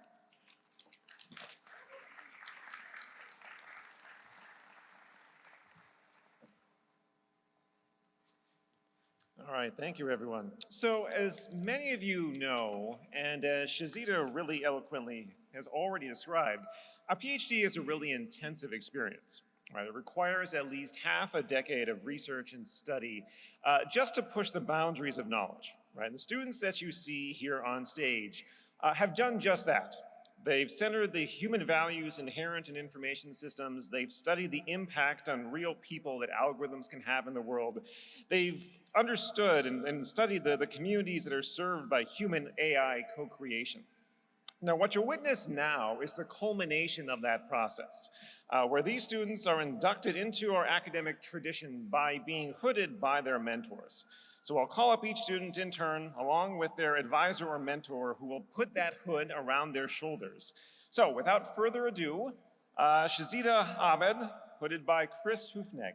All right, thank you, everyone. So as many of you know, and as Shazeda really eloquently has already described, a PhD is a really intensive experience. Right? It requires at least half a decade of research and study just to push the boundaries of knowledge. Right? And the students that you see here on stage have done just that. They've centered the human values inherent in information systems. They've studied the impact on real people that algorithms can have in the world. They've understood and studied the communities that are served by human AI co-creation. Now, what you'll witness now is the culmination of that process, where these students are inducted into our academic tradition by being hooded by their mentors. So I'll call up each student in turn, along with their advisor or mentor, who will put that hood around their shoulders. So without further ado, Shazeda Ahmed, hooded by Chris Hufnagel.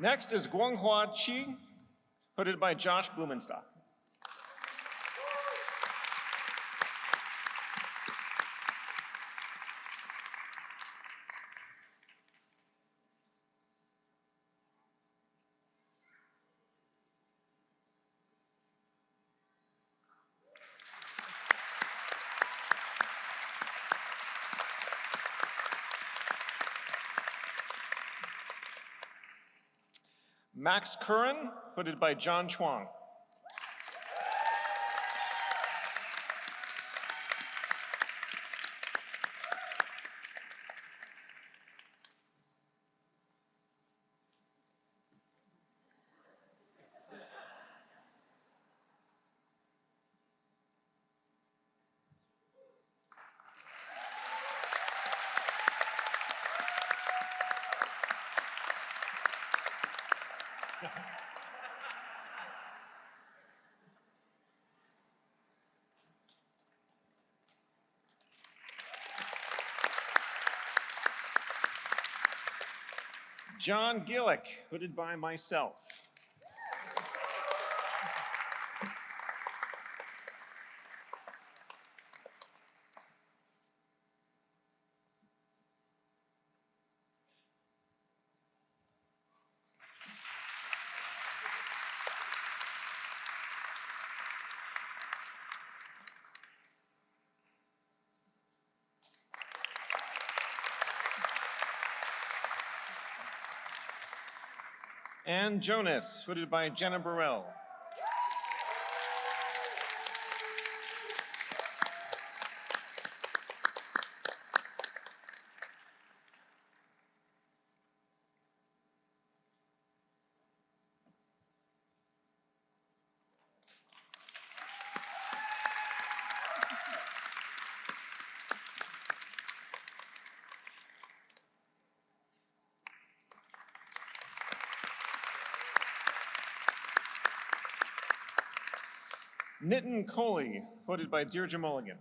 Next is Guanghua Qi, hooded by Josh Blumenstock. Max Curran, hooded by John Chuang. John Gillick, hooded by myself. Ann Jonas, hooded by Jenna Burrell. Nitin Kohli, hooded by Deirdre Mulligan.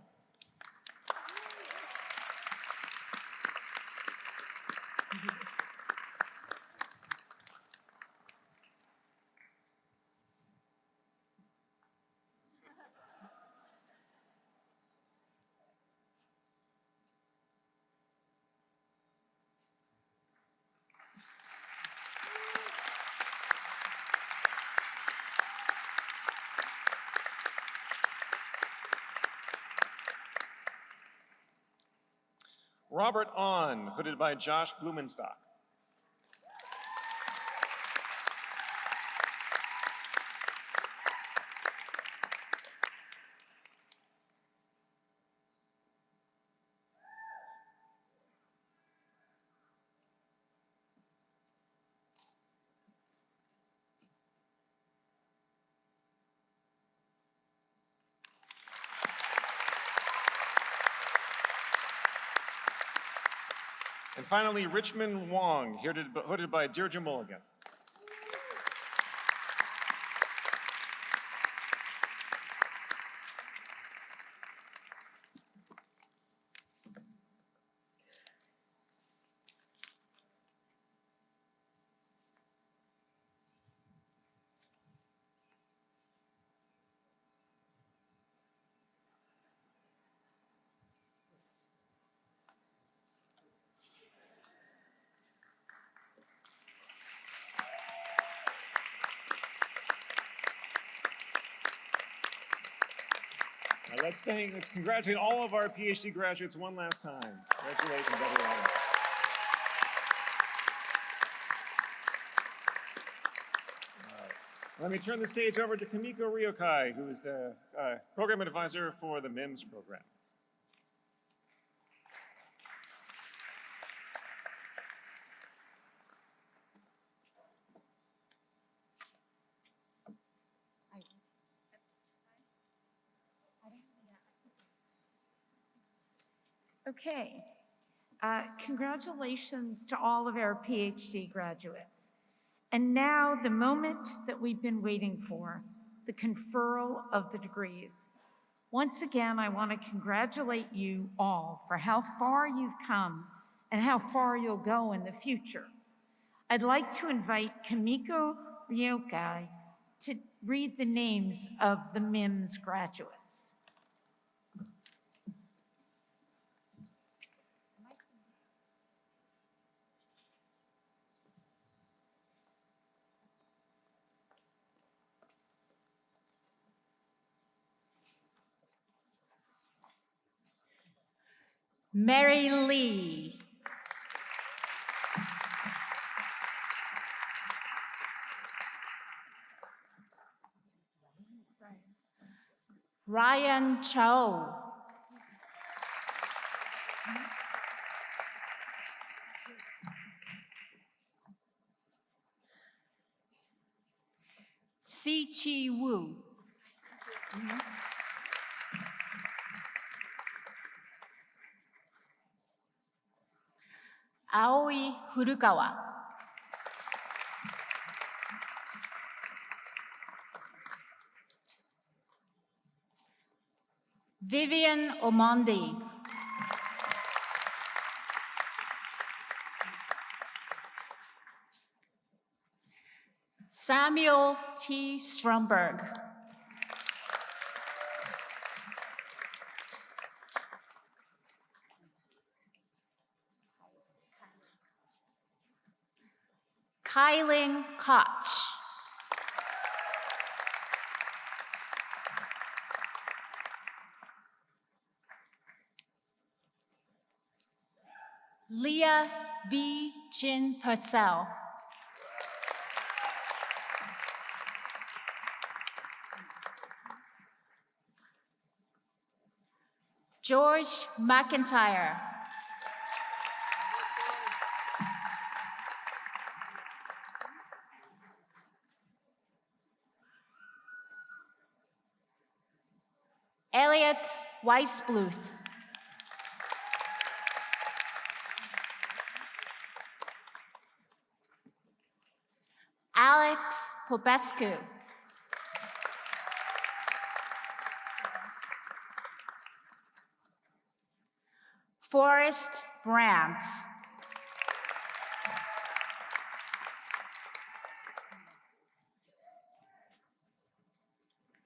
Robert Ahn, hooded by Josh Blumenstock. And finally, Richmond Wong, hooded by Deirdre Mulligan. Let's congratulate all of our PhD graduates one last time. Congratulations, everyone. All right. Let me turn the stage over to Kamiko Ryokai, who is the program advisor for the MIMS program. Okay, congratulations to all of our PhD graduates. And now the moment that we've been waiting for, the conferral of the degrees. Once again, I want to congratulate you all for how far you've come and how far you'll go in the future. I'd like to invite Kamiko Ryokai to read the names of the MIMS graduates. Mary Lee. Ryan Cho. Si-Chi Wu. Aoi Furukawa. Vivian Omondi. Samuel T. Stromberg. Kyling Koch. Leah V. Chin Purcell. George McIntyre. Elliot Weisbluth. Alex Popescu. Forrest Brandt.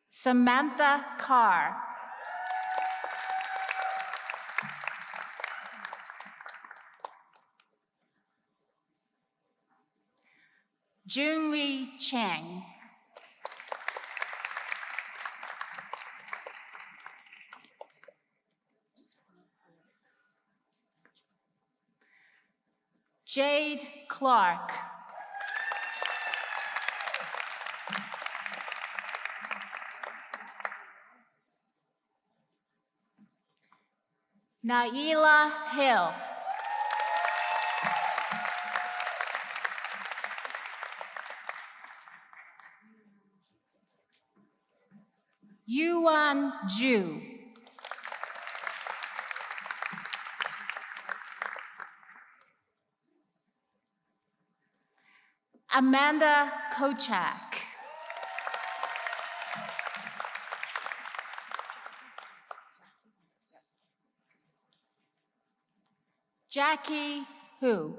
Samantha Carr. Junri Chang. Jade Clark. Naila Hill. Yuan Ju. Amanda Kochak. Jackie Hu.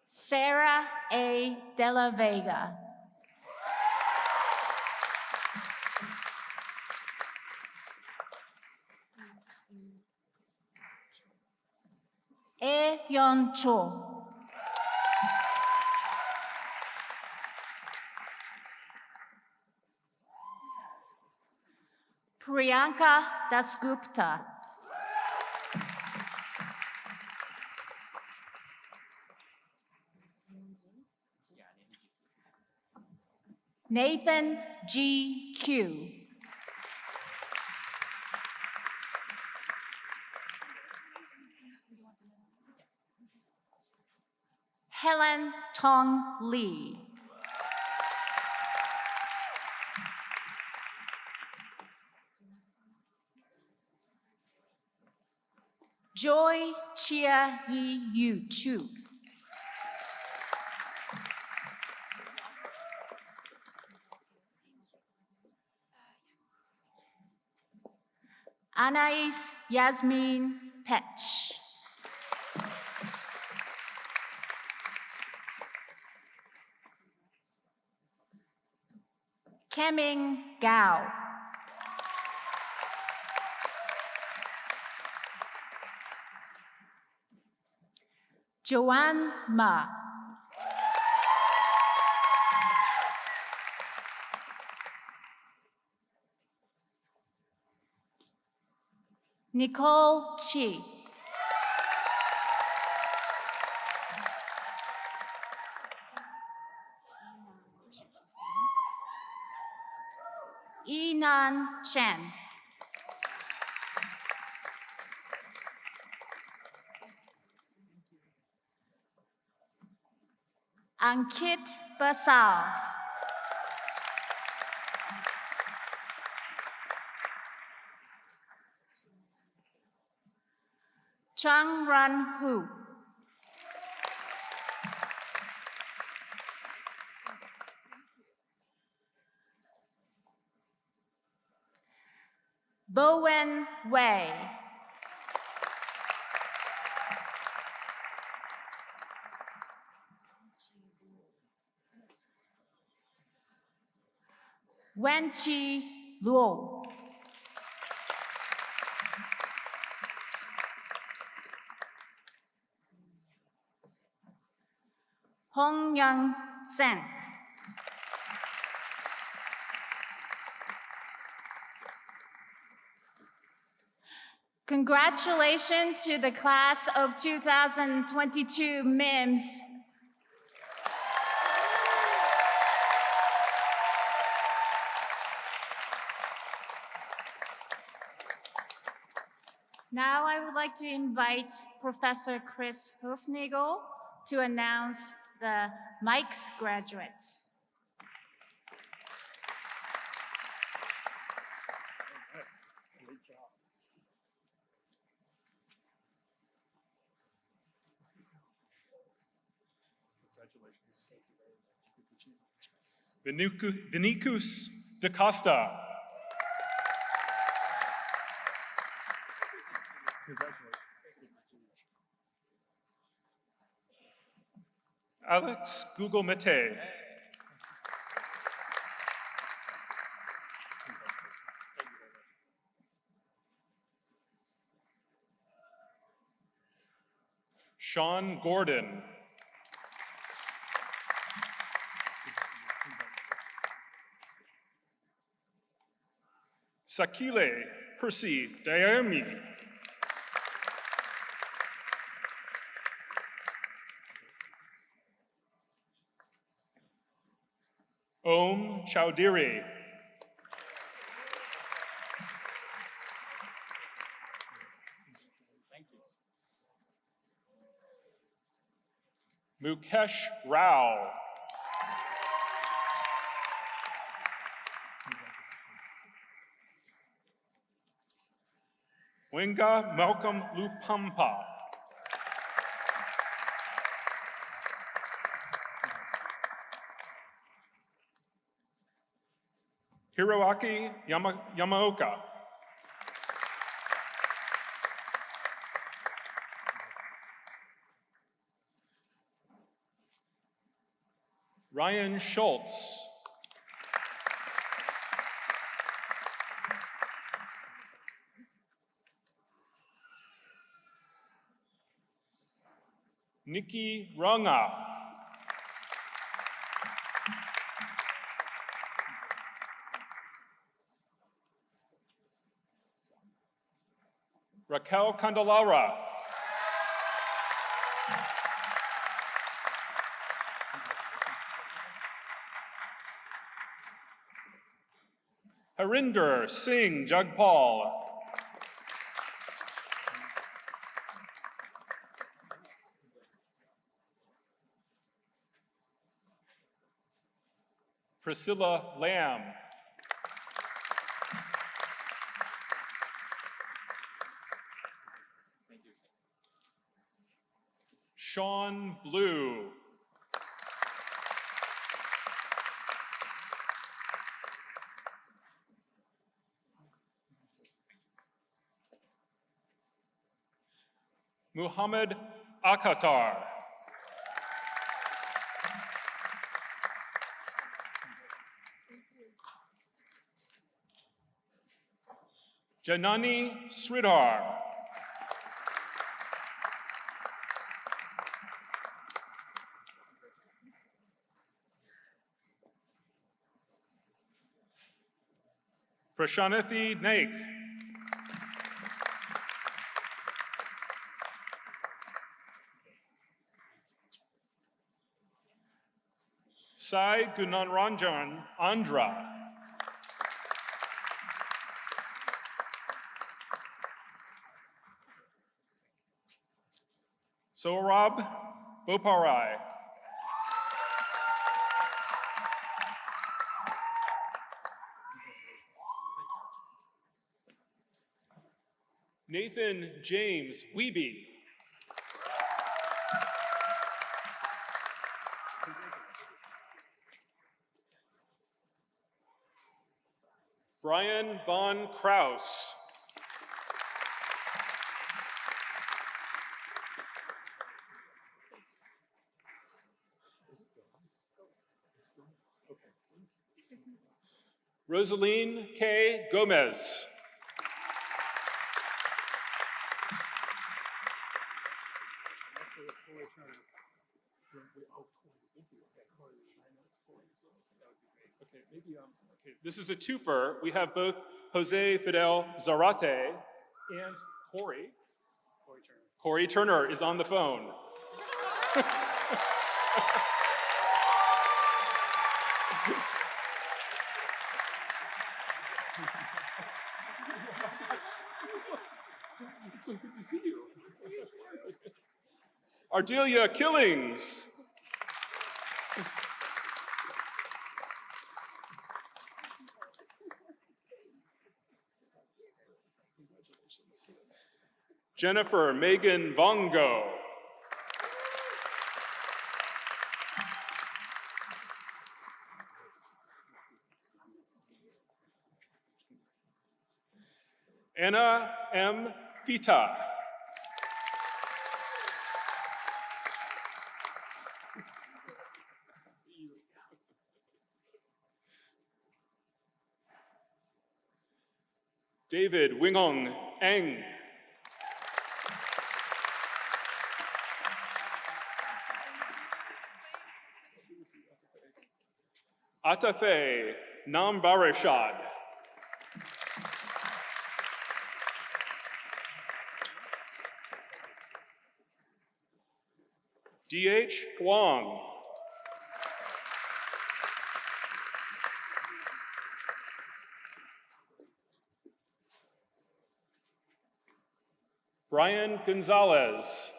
Sarah A. De La Vega. E Yeon Cho. Priyanka Dasgupta. Nathan G. Q. Helen Tong Lee. Joy Chia Yi Yu Chu. Anais Yasmin Petch. Keming Gao. Joanne Ma. Nicole Chi. Yinan Chen. Ankit Basal. Chang Ran Hu. Bowen Wei. Wenqi Luo. Hong Yang Sen. Congratulations to the class of 2022 MIMS. Now I would like to invite Professor Chris Hufnagel to announce the MIMS graduates. Vinicus da Costa. Alex Google Mate. Sean Gordon. Sakile Percy Diami. Om Chowdhury. Mukesh Rao. Wenga Malcolm Lupampa. Hiroaki Yamaoka. Ryan Schultz. Nikki Runga. Raquel Candelara. Harinder Singh Jagpal. Priscilla Lamb. Sean Blue. Muhammad Akatar. Janani Sridhar. Prashanathi Naik. Sai Gunanranjan Andhra. Sohrab Boparai. Nathan James Wiebe. Brian Von Kraus. Rosaline K. Gomez. Okay, this is a twofer. We have both Jose Fidel Zarate and Corey. Corey Turner is on the phone. It's so good to see you. Ardelia Killings. Jennifer Megan Vongo. Anna M. Fita. David Wingong Eng. Atafe Nambarashad. D.H. Huang. Brian Gonzalez.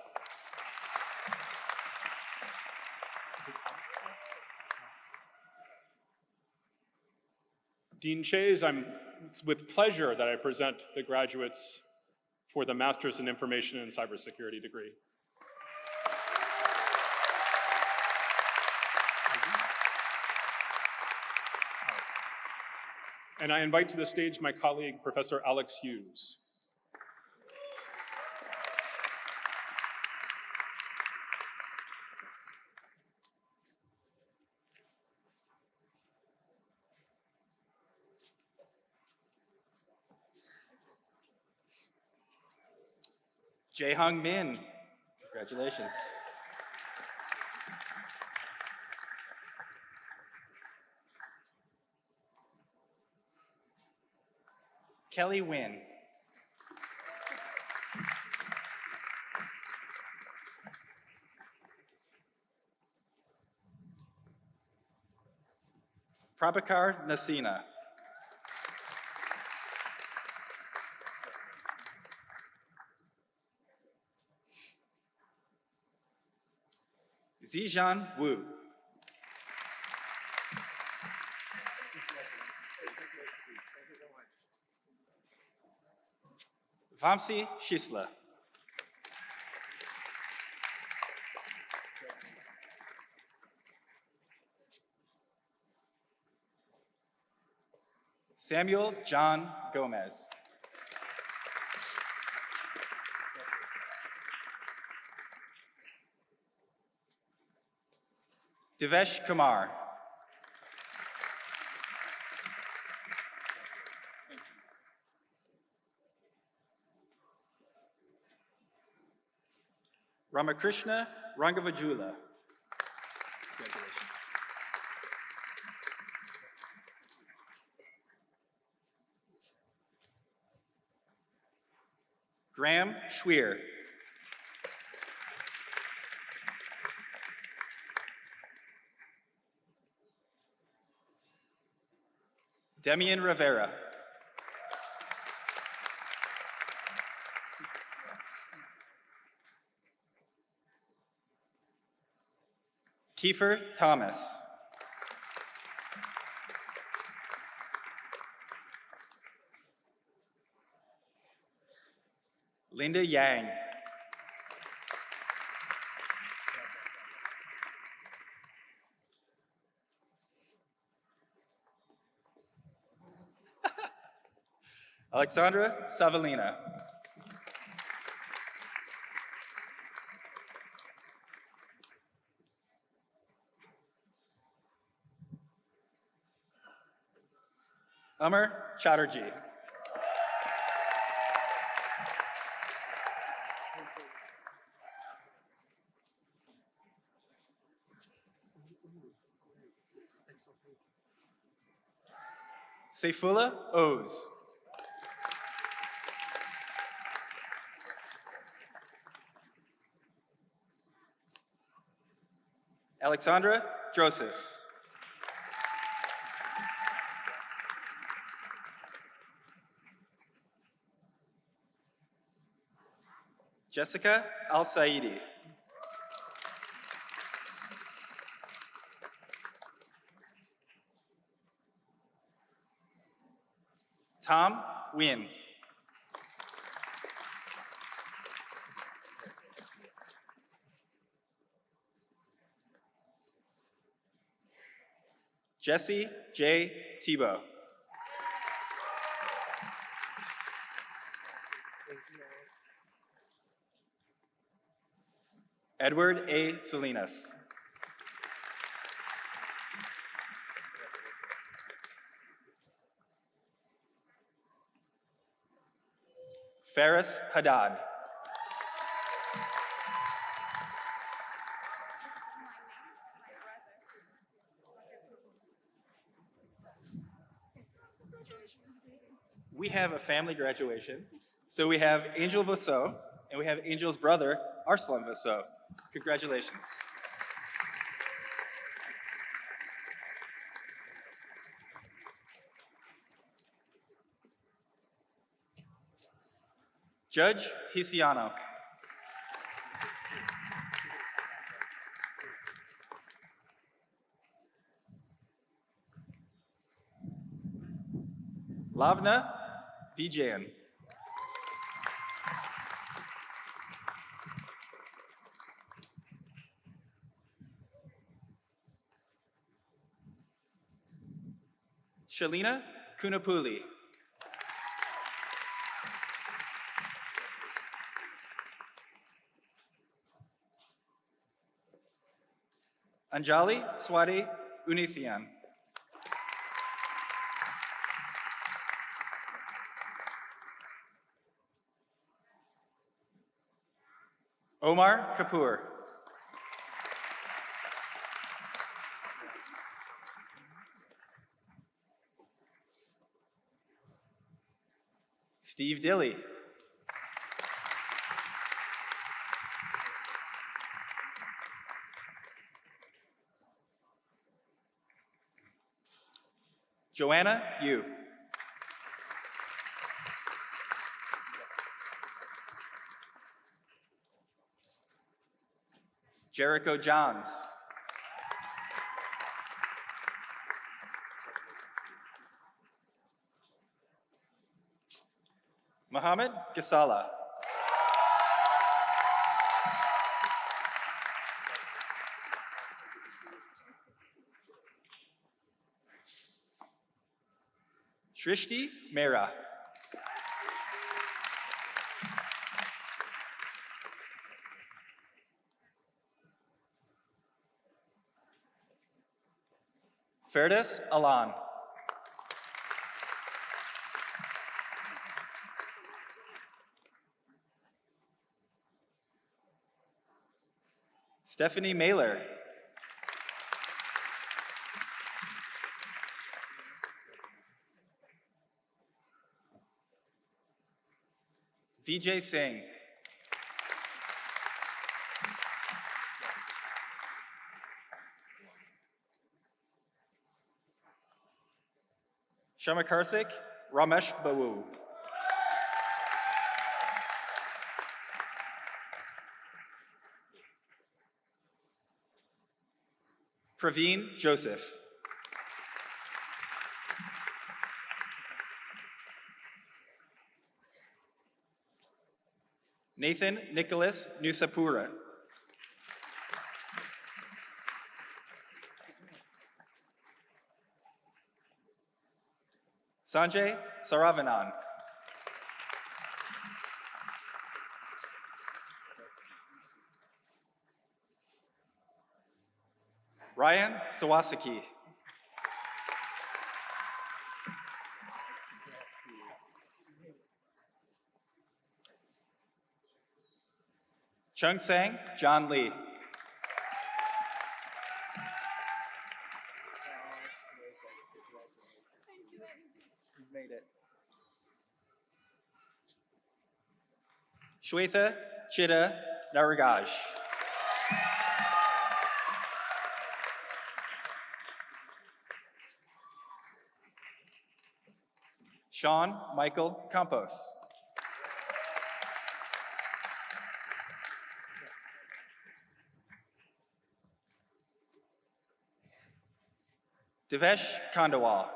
Dean Chase, it's with pleasure that I present the graduates for the Master's in Information and Cybersecurity degree. And I invite to the stage my colleague, Professor Alex Hughes. Jae-Hung Min, congratulations. Kelly Wynn. Prabhakar Nasina. Zijan Wu. Vamsi Sistla. Samuel John Gomez. Devesh Kumar. Ramakrishna Rangavajula. Congratulations. Graham Schweer. Demian Rivera. Kiefer Thomas. Linda Yang. Alexandra Savalina. Amar Chatterjee. Saifullah Oz. Alexandra Drosis. Jessica Al-Saidi. Tom Wynn. Jesse J. Tebow. Edward A. Salinas. Ferris Haddad. We have a family graduation. So we have Angel Vasso, and we have Angel's brother, Arslan Vasso. Congratulations. Judge Hisiano. Lavna Vijayan. Shalina Kunapuli. Anjali Swati Unithian. Omar Kapoor. Steve Dilly. Joanna Yu. Jericho Johns. Mohammed Gasala. Shrishti Mehra. Ferdas Alan. Stephanie Mailer. Vijay Singh. Shama Karthik Ramesh Babu. Praveen Joseph. Nathan Nicholas Nusapura. Sanjay Saravanan. Ryan Sawasaki. Chung Sang John Lee. Made it. Shwetha Chitta Naragaj. Sean Michael Campos. Devesh Kandawal.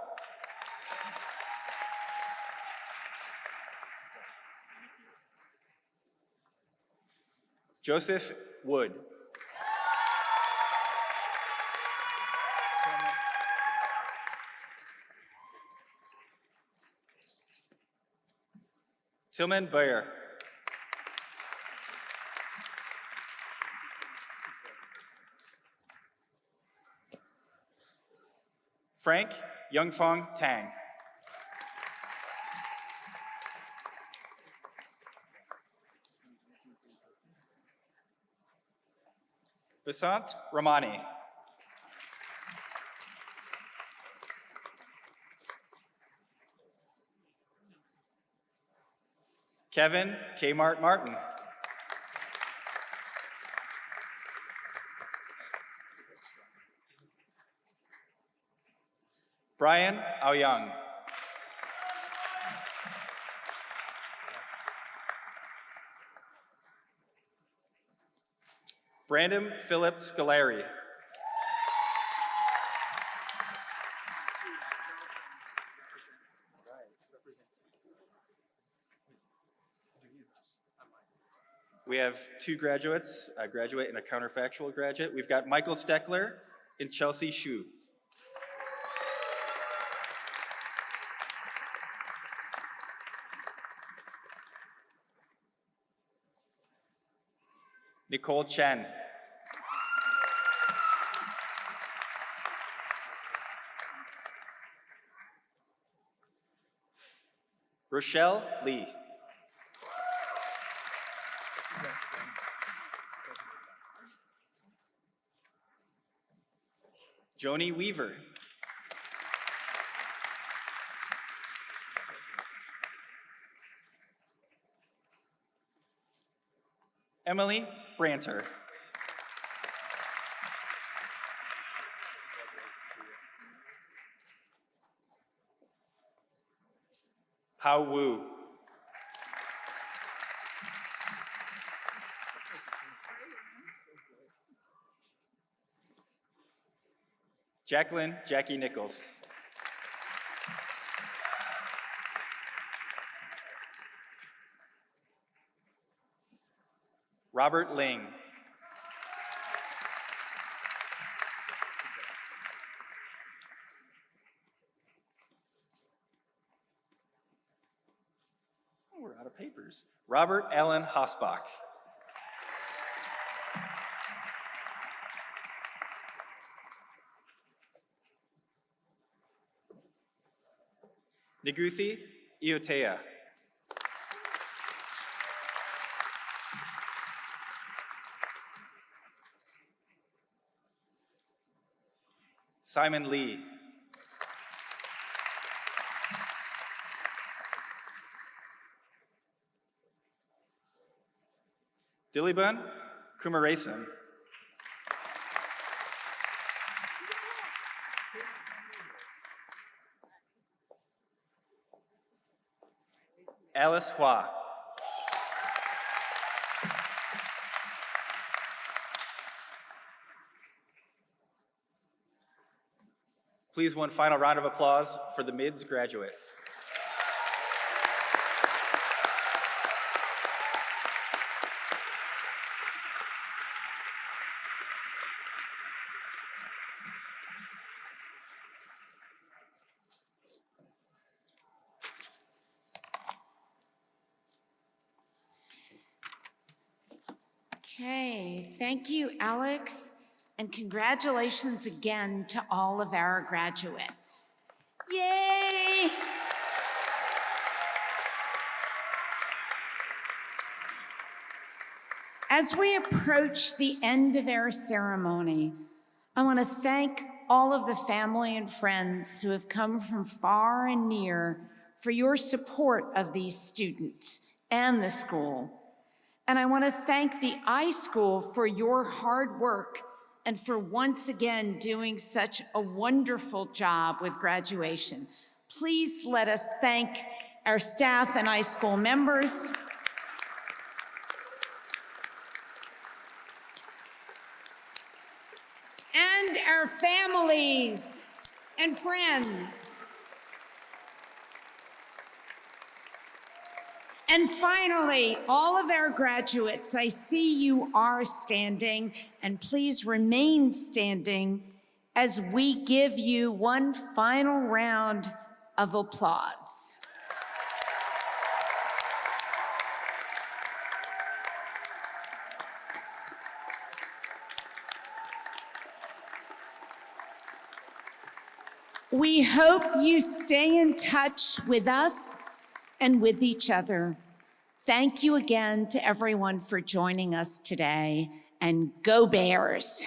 Joseph Wood. Tillman Bayer. Frank Youngfong Tang. Vasant Ramani. Kevin Kmart Martin. Brian Aoyang. Brandon Philip Scolari. We have two graduates, a graduate and a counterfactual graduate. We've got Michael Steckler and Chelsea Shu. Nicole Chen. Rochelle Lee. Joni Weaver. Emily Branter. Hao Wu. Jacqueline Jackie Nichols. Robert Ling. Oh, we're out of papers. Robert Allen Hosbach. Niguthi Iotea. Simon Lee. Diliban Kumaresan. Alice Hua. Please, one final round of applause for the MIDS graduates. Okay, thank you, Alex, and congratulations again to all of our graduates. Yay! As we approach the end of our ceremony, I want to thank all of the family and friends who have come from far and near for your support of these students and the school. And I want to thank the iSchool for your hard work and for once again doing such a wonderful job with graduation. Please let us thank our staff and iSchool members. And our families and friends. And finally, all of our graduates, I see you are standing, and please remain standing as we give you one final round of applause. We hope you stay in touch with us and with each other. Thank you again to everyone for joining us today, and go Bears.